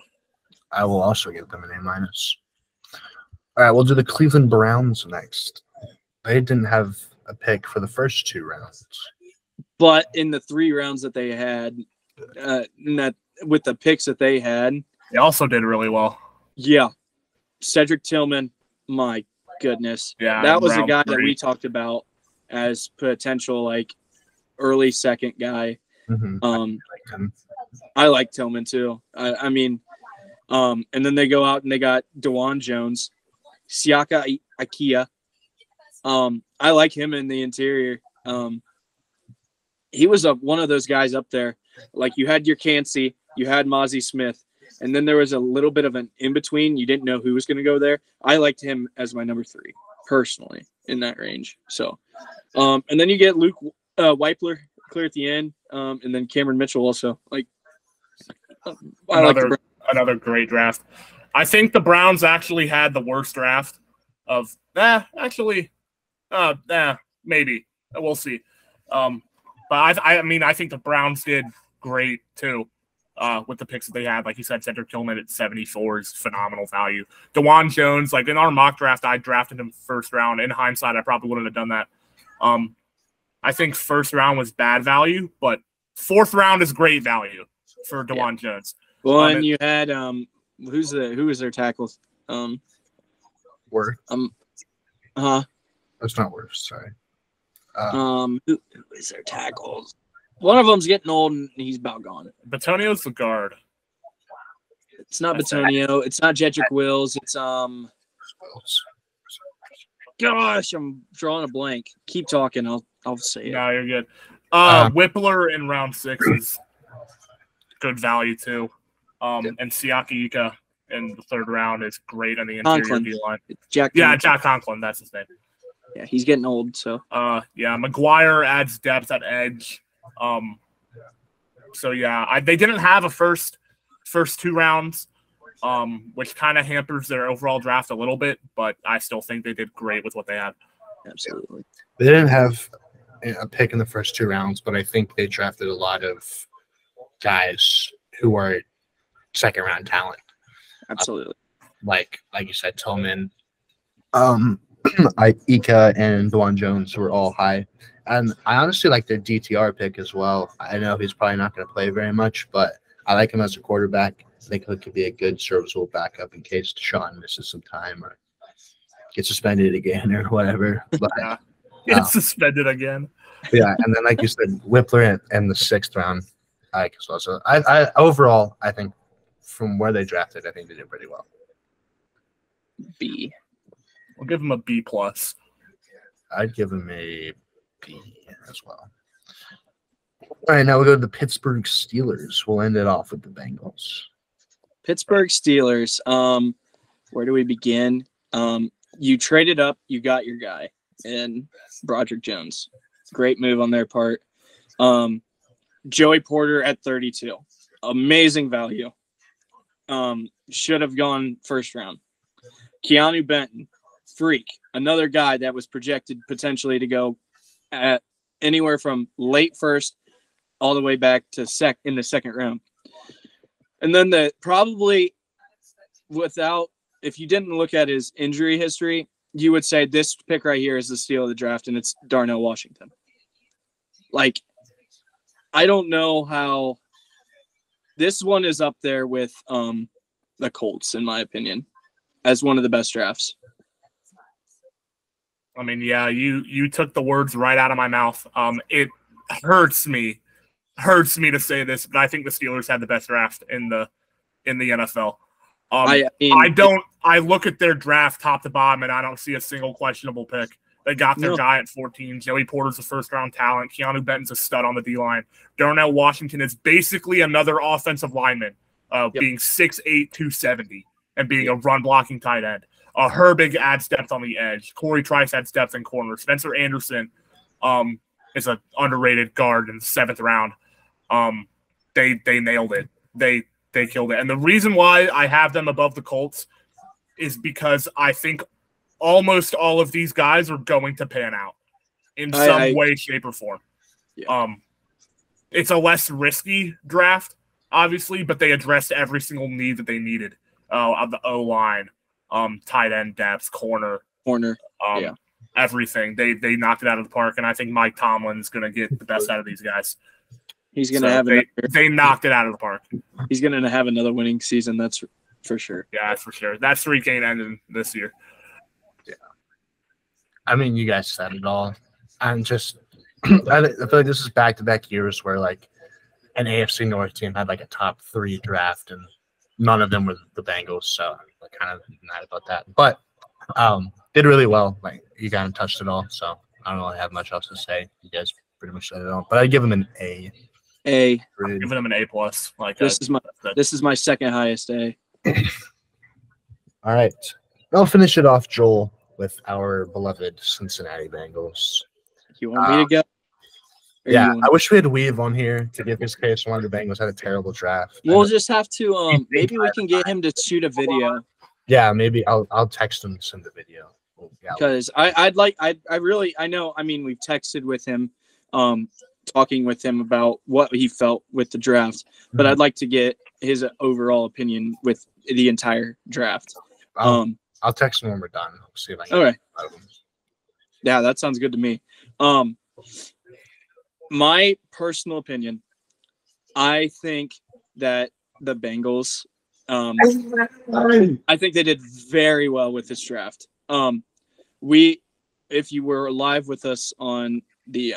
I will also give them an A-. All right, we'll do the Cleveland Browns next. They didn't have a pick for the first 2 rounds. But in the 3 rounds that they had, with the picks that they had, they also did really well. Yeah. Cedric Tillman, my goodness. Yeah, that was a guy 3. that we talked about as potential like early second guy. Mm-hmm. I like Tillman too. I mean, and then they go out and they got DeJuan Jones, Siaka Ikea. I like him in the interior. He was one of those guys up there. Like you had your Cansey, you had Mozzie Smith, and then there was a little bit of an in-between. You didn't know who was going to go there. I liked him as my number 3, personally, in that range. So, and then you get Luke Weipler clear at the end, and then Cameron Mitchell also. Like, another great draft. I think the Browns actually had the worst draft of maybe. We'll see. But I think the Browns did great too with the picks that they had. Like you said, Cedric Tillman at 74 is phenomenal value. DeJuan Jones, like in our mock draft, I drafted him first round. In hindsight, I probably wouldn't have done that. I think first round was bad value, but 4th round is great value for DeJuan Jones. Well, and you had who was their tackles? Worth. That's not Worth. Sorry. Who is their tackles? One of them's getting old and he's about gone. Batonio's the guard. It's not Batonio. It's not Jedrick Wills. It's Gosh, I'm drawing a blank. Keep talking. I'll say it. No, you're good. Whippler in round 6 is good value too. And Siaki Ika in the 3rd round is great on the interior D line. Jack Conklin, that's his name. Yeah, he's getting old. So McGuire adds depth at edge. They didn't have a first 2 rounds, which kind of hampers their overall draft a little bit, but I still think they did great with what they had. Absolutely. They didn't have a pick in the first 2 rounds, but I think they drafted a lot of guys who are 2nd round talent. Absolutely. Like you said, Tillman, Ika and DeJuan Jones were all high. And I honestly like their DTR pick as well. I know he's probably not going to play very much, but I like him as a quarterback. I think he could be a good serviceable backup in case Deshaun misses some time or gets suspended again or whatever. But gets suspended again. Yeah, and then like you said, Whippler in the 6th round. I like as well. So I overall, I think from where they drafted, I think they did pretty well. B. We'll give him a B+. I'd give him a B as well. All right, now we'll go to the Pittsburgh Steelers. We'll end it off with the Bengals. Pittsburgh Steelers. Where do we begin? You traded up, you got your guy in Broderick Jones. Great move on their part. Joey Porter at 32. Amazing value. Should have gone 1st round. Keanu Benton, freak. Another guy that was projected potentially to go at anywhere from late 1st all the way back to in the 2nd round. And then if you didn't look at his injury history, you would say this pick right here is the steal of the draft, and it's Darnell Washington. Like, I don't know how this one is up there with the Colts, in my opinion, as one of the best drafts. I mean, yeah, you took the words right out of my mouth. It hurts me to say this, but I think the Steelers had the best draft in the NFL. I look at their draft top to bottom, and I don't see a single questionable pick. They got their guy at 14. Joey Porter's a first-round talent. Keanu Benton's a stud on the D-line. Darnell Washington is basically another offensive lineman, being 6'8", 270, and being a run-blocking tight end. Herbig adds depth on the edge. Corey Trice adds depth in corner. Spencer Anderson is an underrated guard in the 7th round. They nailed it. They killed it. And the reason why I have them above the Colts is because I think almost all of these guys are going to pan out in some way, shape, or form. Yeah. It's a less risky draft, obviously, but they addressed every single need that they needed of the O-line, tight end depth, corner, everything. They knocked it out of the park, and I think Mike Tomlin's going to get the best out of these guys. He's going to have they knocked it out of the park. He's going to have another winning season, that's for sure. Yeah, that's for sure. That streak ain't ending this year. Yeah. I mean, you guys said it all. I'm just I feel like this is back-to-back years where, like, an AFC North team had, like, a top 3 draft, and none of them were the Bengals, so I'm kind of mad about that. But did really well. Like, you kind of touched it all, so I don't really have much else to say. You guys pretty much said it all. But I'd give them an A. I'm giving them an A+. Like this is my second highest A. All right. I'll finish it off, Joel, with our beloved Cincinnati Bengals. You want me to go? Yeah, I wish we had Weave on here to give his case why the Bengals had a terrible draft. We'll just have to maybe we can get him to shoot a video. Yeah, maybe I'll text him to send the video. Because I know, I mean, we've texted with him, talking with him about what he felt with the draft, but I'd like to get his overall opinion with the entire draft. I'll text him when we're done. See if I can. Okay. Yeah, that sounds good to me. My personal opinion, I think that the Bengals, I think they did very well with this draft. If you were live with us on the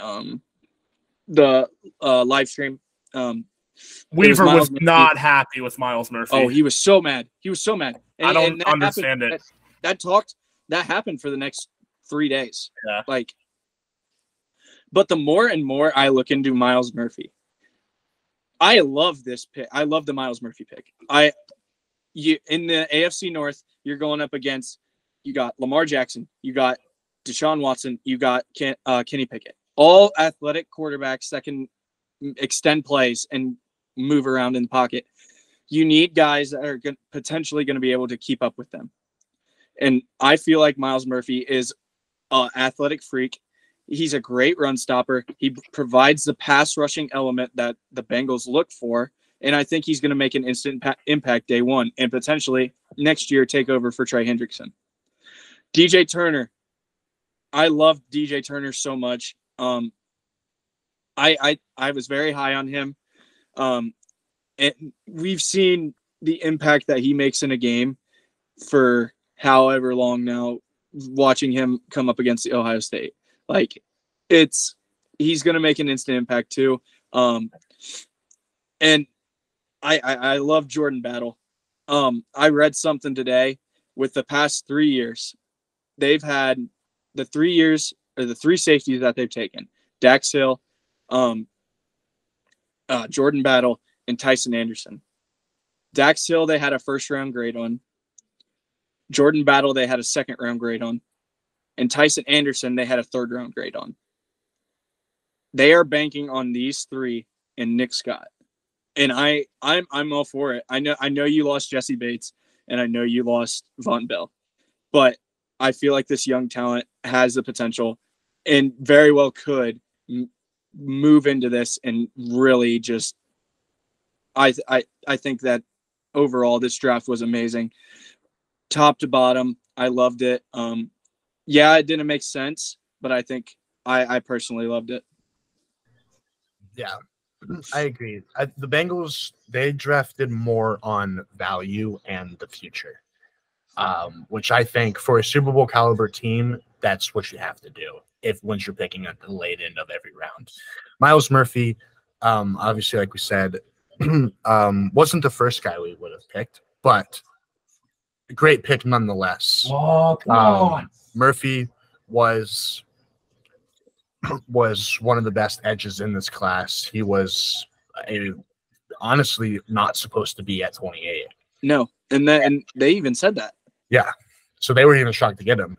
live stream, Weaver was not happy with Myles Murphy. Oh, he was so mad. And, I don't understand it. That happened for the next 3 days. Yeah. But the more and more I look into Myles Murphy, I love this pick. I love the Myles Murphy pick. In the AFC North, you're going up against, you got Lamar Jackson, you got Deshaun Watson, you got Kenny Pickett. All athletic quarterbacks that can extend plays and move around in the pocket. You need guys that are potentially going to be able to keep up with them. And I feel like Myles Murphy is an athletic freak. He's a great run stopper. He provides the pass rushing element that the Bengals look for. And I think he's going to make an instant impact day one and potentially next year take over for Trey Hendrickson. DJ Turner. I love DJ Turner so much. I was very high on him. And we've seen the impact that he makes in a game for however long now, watching him come up against the Ohio State. He's going to make an instant impact too. And I love Jordan Battle. I read something today with the past 3 years. They've had the 3 years or the 3 safeties that they've taken. Dax Hill, Jordan Battle, and Tyson Anderson. Dax Hill, they had a first-round grade on. Jordan Battle, they had a second-round grade on. And Tyson Anderson, they had a third-round grade on. They are banking on these 3 and Nick Scott. And I'm all for it. I know you lost Jesse Bates, and I know you lost Von Bell. But I feel like this young talent has the potential and very well could move into this and really just I think that overall this draft was amazing. Top to bottom, I loved it. Yeah, it didn't make sense, but I think I personally loved it. Yeah, I agree. The Bengals, they drafted more on value and the future, which I think for a Super Bowl caliber team, that's what you have to do once you're picking at the late end of every round. Myles Murphy, obviously, like we said, wasn't the first guy we would have picked, but a great pick nonetheless. Oh, come on. Murphy was one of the best edges in this class. He was honestly not supposed to be at 28. No, and they even said that. Yeah, so they were even shocked to get him.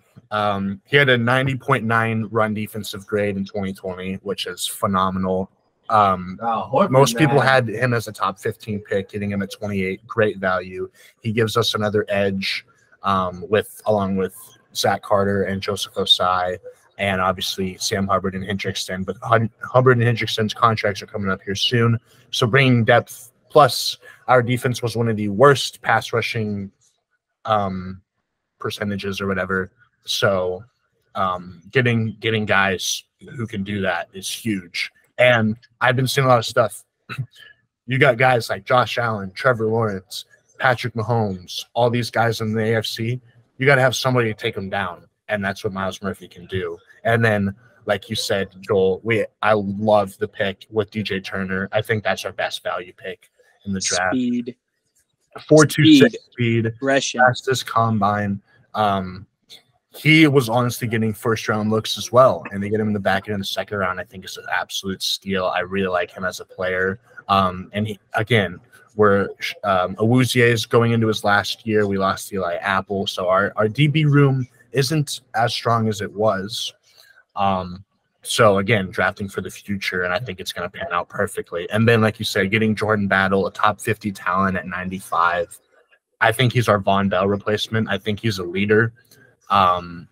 He had a 90.9 run defensive grade in 2020, which is phenomenal. Most people had him as a top 15 pick, getting him at 28. Great value. He gives us another edge along with Zach Carter and Joseph Osai, and obviously Sam Hubbard and Hendrickson. But Hubbard and Hendrickson's contracts are coming up here soon. So bringing depth, plus our defense was one of the worst pass rushing percentages or whatever. So getting guys who can do that is huge. And I've been seeing a lot of stuff. You got guys like Josh Allen, Trevor Lawrence, Patrick Mahomes, all these guys in the AFC. You got to have somebody to take them down, and that's what Myles Murphy can do. And then, like you said, Joel, I love the pick with DJ Turner. I think that's our best value pick in the draft. Speed. 4.26 speed. Russian. Fastest combine. He was honestly getting first-round looks as well, and they get him in the back end of the second round. I think it's an absolute steal. I really like him as a player. And he, again, Awuzie is going into his last year. We lost Eli Apple, so our DB room isn't as strong as it was. So, again, drafting for the future, and I think it's going to pan out perfectly. And then, like you said, getting Jordan Battle, a top 50 talent at 95. I think he's our Von Bell replacement. I think he's a leader. And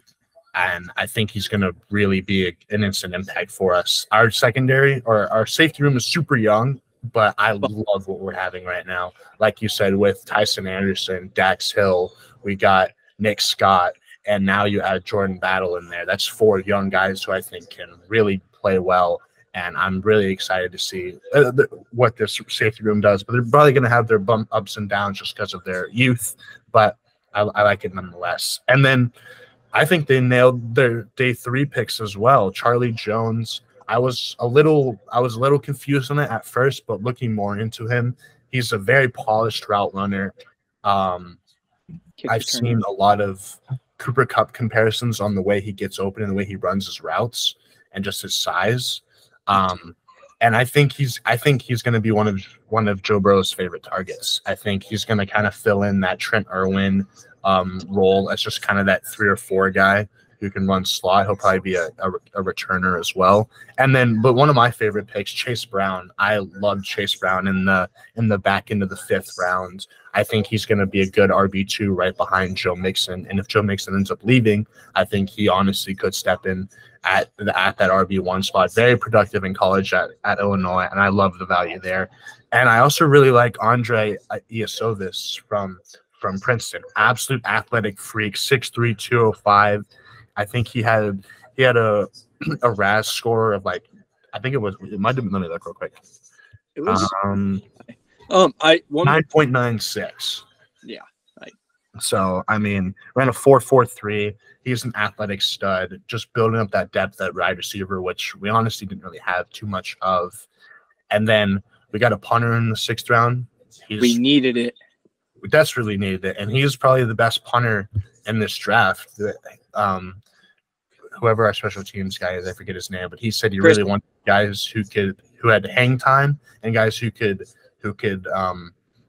I think he's going to really be an instant impact for us. Our secondary or our safety room is super young, but I love what we're having right now. Like you said, with Tyson Anderson, Dax Hill, we got Nick Scott, and now you add Jordan Battle in there. That's 4 young guys who I think can really play well. And I'm really excited to see what this safety room does. But they're probably going to have their ups and downs just because of their youth. But I like it nonetheless. And then I think they nailed their day 3 picks as well. Charlie Jones. I was a little confused on it at first, but looking more into him, he's a very polished route runner. I've seen a lot of Cooper Kupp comparisons on the way he gets open and the way he runs his routes and just his size. And I think he's going to be one of Joe Burrow's favorite targets. I think he's going to kind of fill in that Trent Irwin role as just kind of that 3 or 4 guy who can run slot. He'll probably be a returner as well. And then, but one of my favorite picks, Chase Brown. I love Chase Brown in the back end of the 5th round. I think he's going to be a good RB2 right behind Joe Mixon. And if Joe Mixon ends up leaving, I think he honestly could step in at that RB1 spot. Very productive in college at Illinois, and I love the value there. And I also really like Andre Iasovis from Princeton. Absolute athletic freak, 6'3", 205. I think he had a RAS score of like, I think it might have been, let me look real quick. It was 9.96. Yeah. So I mean, ran a 4.43. He's an athletic stud, just building up that depth at wide receiver, which we honestly didn't really have too much of. And then we got a punter in the 6th round. We needed it. We desperately needed it, and he's probably the best punter in this draft. Whoever our special teams guy is, I forget his name, but he said he really wanted guys who had hang time and guys who could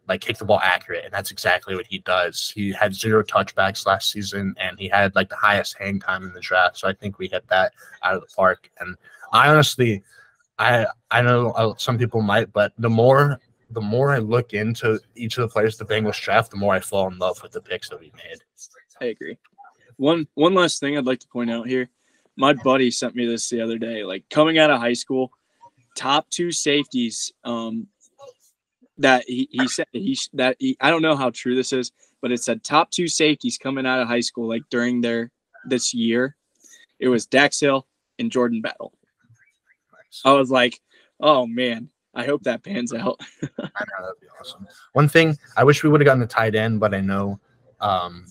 like kick the ball accurate, and that's exactly what he does. He had 0 touchbacks last season, and he had like the highest hang time in the draft. So I think we hit that out of the park. And I honestly, I know some people might, but the more I look into each of the players the Bengals draft, the more I fall in love with the picks that we made. I agree. One last thing I'd like to point out here. My buddy sent me this the other day. Like coming out of high school, top 2 safeties. That he said I don't know how true this is, but it said top 2 safeties coming out of high school, like during this year. It was Dax Hill and Jordan Battle. Nice. I was like, oh man, I hope that pans out. I know, that'd be awesome. One thing, I wish we would have gotten the tight end, but I know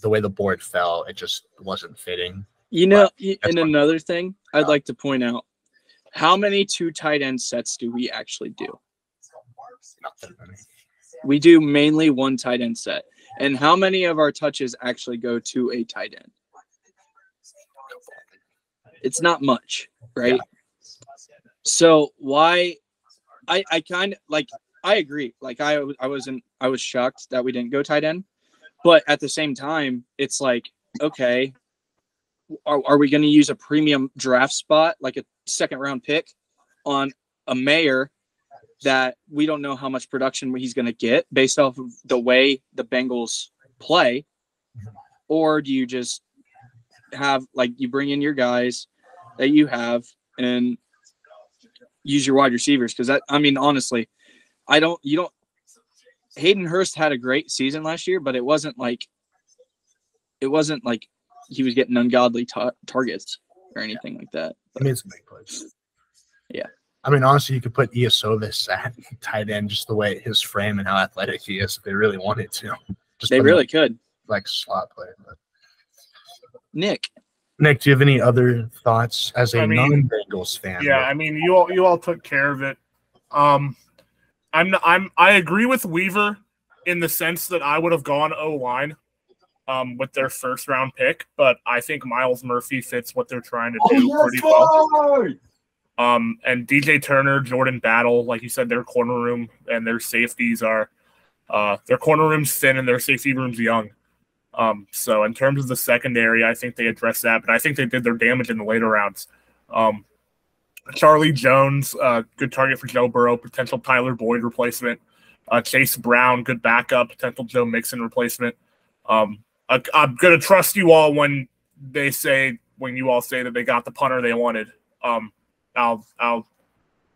the way the board fell, it just wasn't fitting. You know, and another thing I'd like to point out, how many 2 tight end sets do we actually do? Not that many. We do mainly 1 tight end set. And how many of our touches actually go to a tight end? It's not much, right? Yeah. So why? I kind of like. I agree. Like I was shocked that we didn't go tight end, but at the same time, it's like, okay, are we going to use a premium draft spot, like a second round pick, on a Mayer that we don't know how much production he's going to get based off of the way the Bengals play? Or do you just have, like, you bring in your guys that you have and use your wide receivers? Because that, I mean, honestly, Hayden Hurst had a great season last year, but it wasn't like he was getting ungodly targets or anything like that. But, I mean, it's a big place. Yeah. I mean, honestly, you could put Iasovis at tight end, just the way his frame and how athletic he is, if they really wanted to. They really could. Like slot player. But. Nick, do you have any other thoughts as a non-Bengals fan? Yeah, I mean, you all took care of it. I agree with Weaver in the sense that I would have gone O-line with their first round pick, but I think Miles Murphy fits what they're trying to do pretty well. And DJ Turner, Jordan Battle, like you said, their corner room and their safeties are their corner room's thin and their safety room's young. So in terms of the secondary, I think they addressed that, but I think they did their damage in the later rounds. Charlie Jones, good target for Joe Burrow, potential Tyler Boyd replacement. Chase Brown, good backup, potential Joe Mixon replacement. I'm gonna trust you all when you all say that they got the punter they wanted. I'll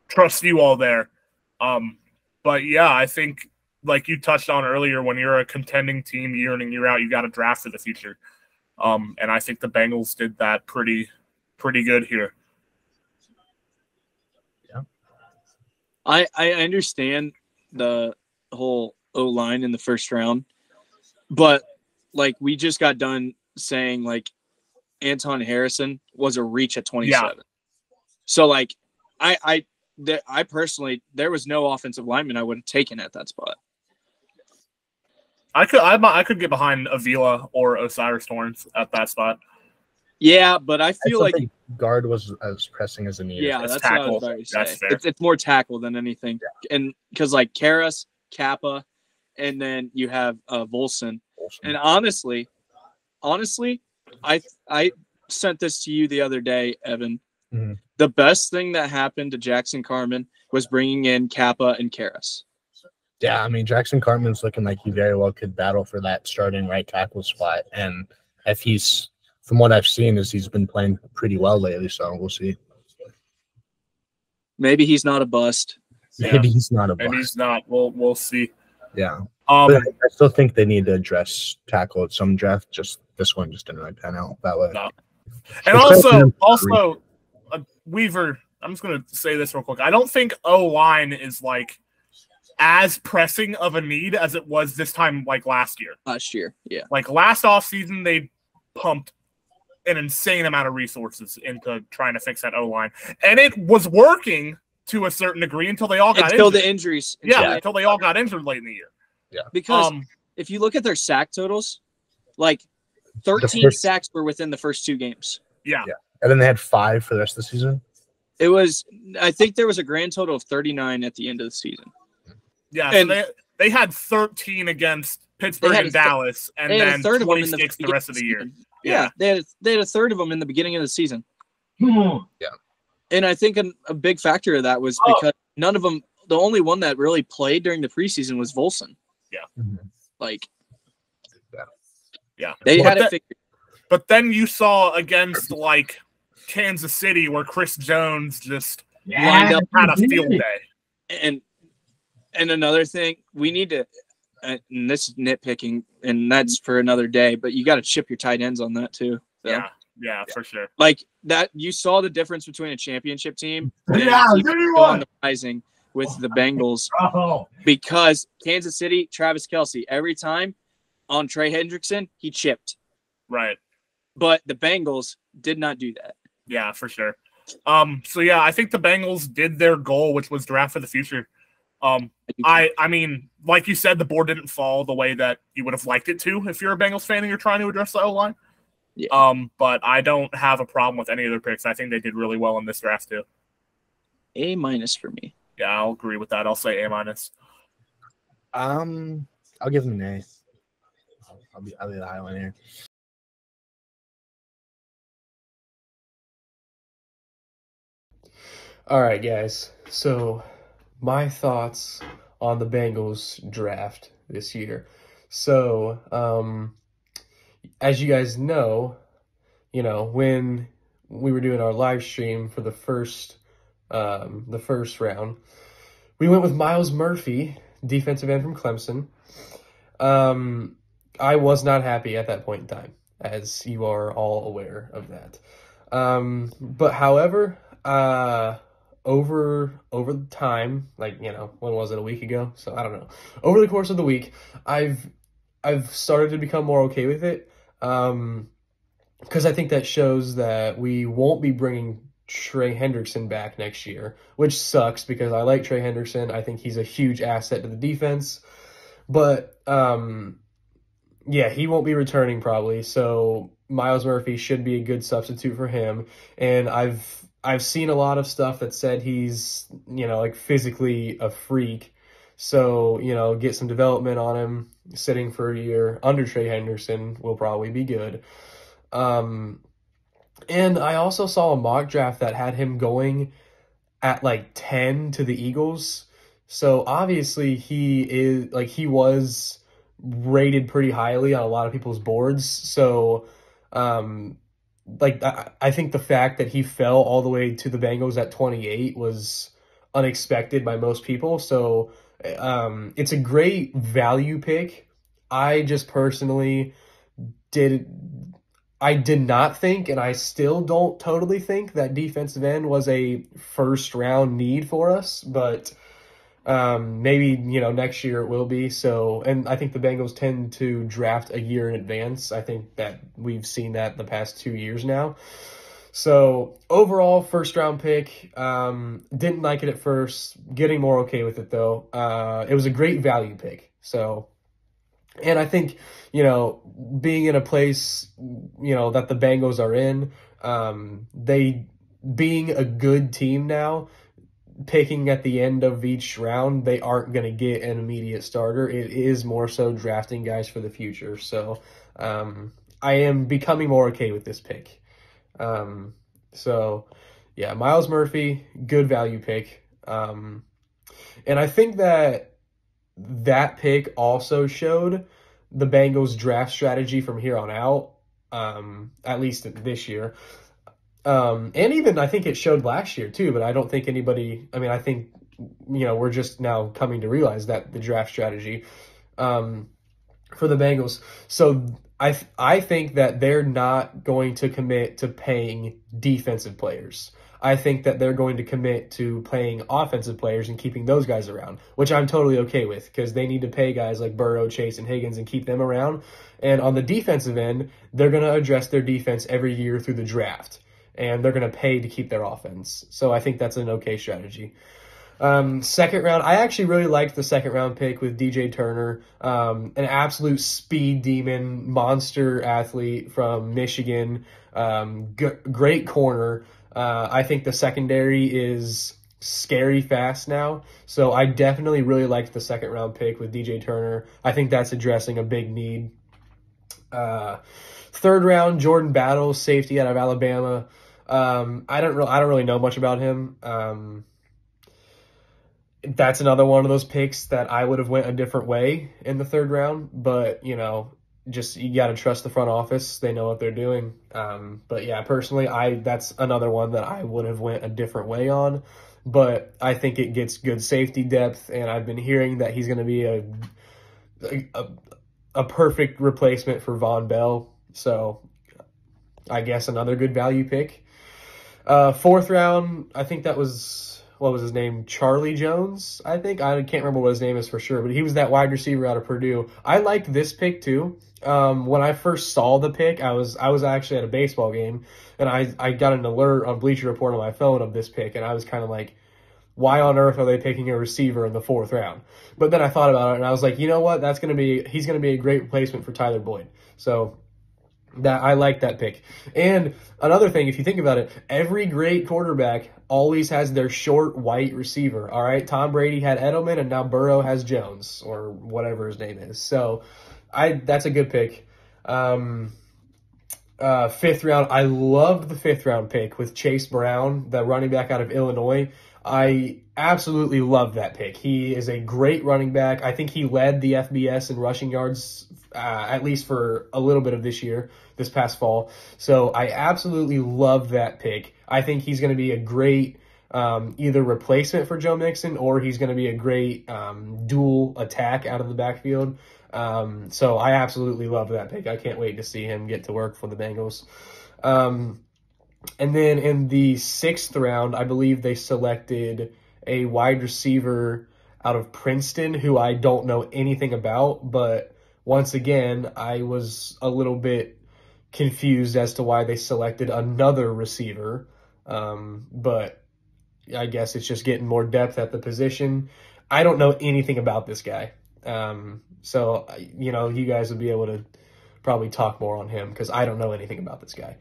trust you all there. But yeah, I think, like you touched on earlier, when you're a contending team year in and year out, you got to draft for the future. And I think the Bengals did that pretty good here. Yeah. I understand the whole O-line in the first round, but like we just got done saying like Anton Harrison was a reach at 27. Yeah. So like I personally, there was no offensive lineman I would have taken at that spot. I could get behind Avila or Osiris Torrance at that spot. Yeah, but I feel like guard was as pressing as a need. Yeah, that's tackle. What I was about to say. It's more tackle than anything. Yeah. And because like Karras, Kappa, and then you have Volson. And honestly, I sent this to you the other day, Evan. Mm-hmm. The best thing that happened to Jackson Carman was bringing in Kappa and Karras. Yeah, I mean, Jackson Carman's looking like he very well could battle for that starting right tackle spot. And if he's, from what I've seen, is he's been playing pretty well lately, so we'll see. Maybe he's not a bust. Maybe he's not a bust. Maybe he's not. We'll see. Yeah. But I still think they need to address tackle at some draft. Just this one just didn't really pan out that way. No. And also, Weaver, I'm just going to say this real quick. I don't think O-line is like as pressing of a need as it was this time, like last year. Yeah. Like last offseason, they pumped an insane amount of resources into trying to fix that O-line. And it was working to a certain degree until they all got injured. Until the injuries. Until they all got injured late in the year. Yeah. Because if you look at their sack totals, like 13 sacks were within the first two games. Yeah. And then they had 5 for the rest of the season? I think there was a grand total of 39 at the end of the season. Yeah, and so they had 13 against Pittsburgh and Dallas, and then 26 the rest of the year. Yeah, they had a third of them in the beginning of the season. Yeah. And I think a big factor of that was because none of them, the only one that really played during the preseason was Volson. Yeah. Like, yeah. They had it figured. But then you saw against, like, Kansas City where Chris Jones just lined up, had a field day. And another thing, we need to, and this is nitpicking, and that's for another day, but you got to chip your tight ends on that too. So. Yeah, for sure. Like that, you saw the difference between a championship team and on the rising with the Bengals because Kansas City, Travis Kelce, every time on Trey Hendrickson, he chipped. Right. But the Bengals did not do that. Yeah, for sure. So yeah, I think the Bengals did their goal, which was draft for the future. I mean, like you said, the board didn't fall the way that you would have liked it to if you're a Bengals fan and you're trying to address the O-line. Yeah. But I don't have a problem with any of their picks. I think they did really well in this draft too. A- for me. Yeah, I'll agree with that. I'll say A-. I'll give them an A. I'll be the high one here. All right, guys. So my thoughts on the Bengals draft this year. So, as you guys know, when we were doing our live stream for the first round, we went with Myles Murphy, defensive end from Clemson. I was not happy at that point in time, as you are all aware of that. But however, over the time, when was it, a week ago? So I don't know. Over the course of the week, I've started to become more okay with it. Because I think that shows that we won't be bringing Trey Hendrickson back next year, which sucks because I like Trey Hendrickson. I think he's a huge asset to the defense. But, yeah, he won't be returning probably. So Myles Murphy should be a good substitute for him. And I've seen a lot of stuff that said he's, physically a freak. So, get some development on him. Sitting for a year under Trey Hendrickson will probably be good. And I also saw a mock draft that had him going at 10 to the Eagles. So obviously he was rated pretty highly on a lot of people's boards. So, I think the fact that he fell all the way to the Bengals at 28 was unexpected by most people. So, it's a great value pick. I just personally did not think, and I still don't totally think, that defensive end was a first round need for us, but maybe, next year it will be. So, and I think the Bengals tend to draft a year in advance. I think that we've seen that the past 2 years now. So overall, first round pick, didn't like it at first, getting more okay with it though. It was a great value pick. So, and I think, being in a place, that the Bengals are in, they being a good team now, picking at the end of each round, they aren't going to get an immediate starter. It is more so drafting guys for the future. So, I am becoming more okay with this pick. So yeah, Myles Murphy, good value pick. And I think that pick also showed the Bengals draft strategy from here on out, at least this year. And even I think it showed last year too, but I don't think I think, we're just now coming to realize that the draft strategy, for the Bengals. So I think that they're not going to commit to paying defensive players. I think that they're going to commit to paying offensive players and keeping those guys around, which I'm totally okay with because they need to pay guys like Burrow, Chase, and Higgins and keep them around. And on the defensive end, they're going to address their defense every year through the draft, and they're going to pay to keep their offense. So I think that's an okay strategy. Second round, I actually really liked the second round pick with DJ Turner, an absolute speed demon, monster athlete from Michigan, great corner. I think the secondary is scary fast now, so I definitely really liked the second round pick with DJ Turner. I think that's addressing a big need. Third round, Jordan Battle, safety out of Alabama. I don't really know much about him. That's another one of those picks that I would have went a different way in the third round, but you got to trust the front office. They know what they're doing. But yeah, personally, that's another one that I would have went a different way on, but I think it gets good safety depth, and I've been hearing that he's going to be a perfect replacement for Von Bell. So I guess another good value pick. Fourth round, I think that was, what was his name? Charlie Jones, I think. I can't remember what his name is for sure, but he was that wide receiver out of Purdue. I liked this pick too. When I first saw the pick, I was actually at a baseball game, and I got an alert on Bleacher Report on my phone of this pick, and I was kind of like, why on earth are they picking a receiver in the fourth round? But then I thought about it, and I was like, you know what? He's going to be a great replacement for Tyler Boyd. So That I like that pick. And another thing, if you think about it, every great quarterback always has their short white receiver. All right, Tom Brady had Edelman, and now Burrow has Jones or whatever his name is. So, that's a good pick. Fifth round, I loved the fifth round pick with Chase Brown, the running back out of Illinois. I absolutely love that pick. He is a great running back. I think he led the FBS in rushing yards, at least for a little bit of this past fall. So I absolutely love that pick. I think he's going to be a great either replacement for Joe Mixon, or he's going to be a great dual attack out of the backfield. So I absolutely love that pick. I can't wait to see him get to work for the Bengals. And then in the sixth round, I believe they selected a wide receiver out of Princeton who I don't know anything about. But once again, I was a little bit confused as to why they selected another receiver. But I guess it's just getting more depth at the position. I don't know anything about this guy. So, you guys would be able to probably talk more on him because I don't know anything about this guy.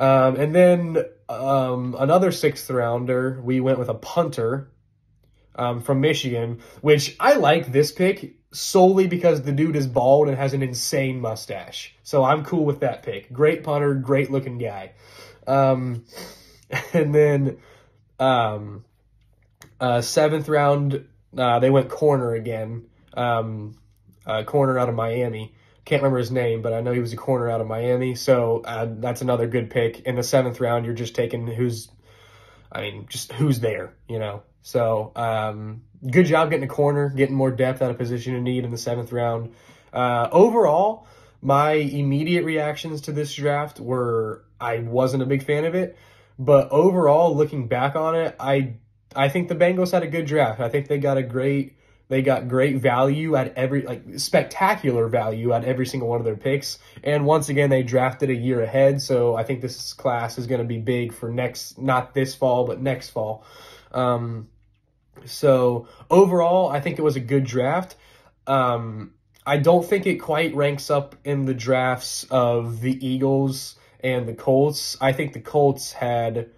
And then another sixth rounder, we went with a punter from Michigan, which I like this pick solely because the dude is bald and has an insane mustache. So I'm cool with that pick. Great punter, great looking guy. And then seventh round, they went corner again. Corner out of Miami. Can't remember his name, but I know he was a corner out of Miami. So that's another good pick. In the seventh round, you're just taking who's there, So good job getting a corner, getting more depth out of position of need in the seventh round. Overall, my immediate reactions to this draft were I wasn't a big fan of it. But overall, looking back on it, I think the Bengals had a good draft. I think they got great value at spectacular value at every single one of their picks. And once again, they drafted a year ahead. So I think this class is going to be big for not this fall, but next fall. So overall, I think it was a good draft. I don't think it quite ranks up in the drafts of the Eagles and the Colts. I think the Colts had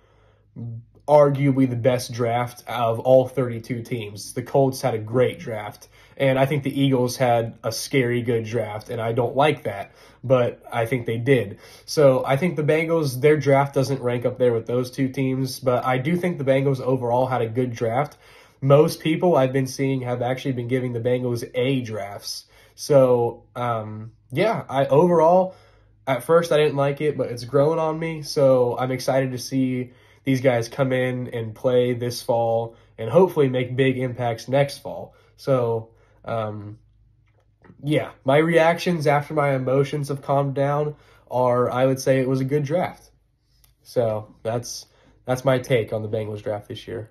arguably the best draft of all 32 teams. The Colts had a great draft, and I think the Eagles had a scary good draft, and I don't like that, but I think they did. So I think the Bengals, their draft doesn't rank up there with those two teams, but I do think the Bengals overall had a good draft. Most people I've been seeing have actually been giving the Bengals A drafts. So, overall, at first I didn't like it, but it's grown on me, so I'm excited to see these guys come in and play this fall and hopefully make big impacts next fall. So, my reactions after my emotions have calmed down are, I would say it was a good draft. So that's my take on the Bengals draft this year.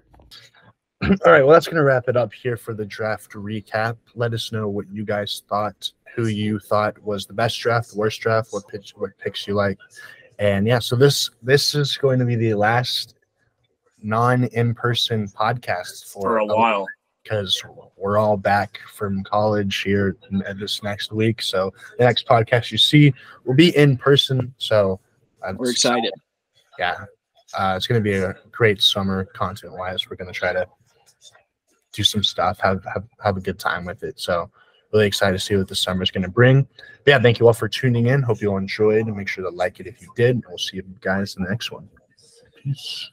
All right, well, that's going to wrap it up here for the draft recap. Let us know what you guys thought, who you thought was the best draft, the worst draft, what picks you like. And so this is going to be the last non-in-person podcast for a while, because we're all back from college here this next week. So the next podcast you see will be in person. So we're excited. It's going to be a great summer content-wise. We're going to try to do some stuff, have a good time with it. So really excited to see what the summer is going to bring. But thank you all for tuning in. Hope you all enjoyed, and make sure to like it if you did. We'll see you guys in the next one. Peace.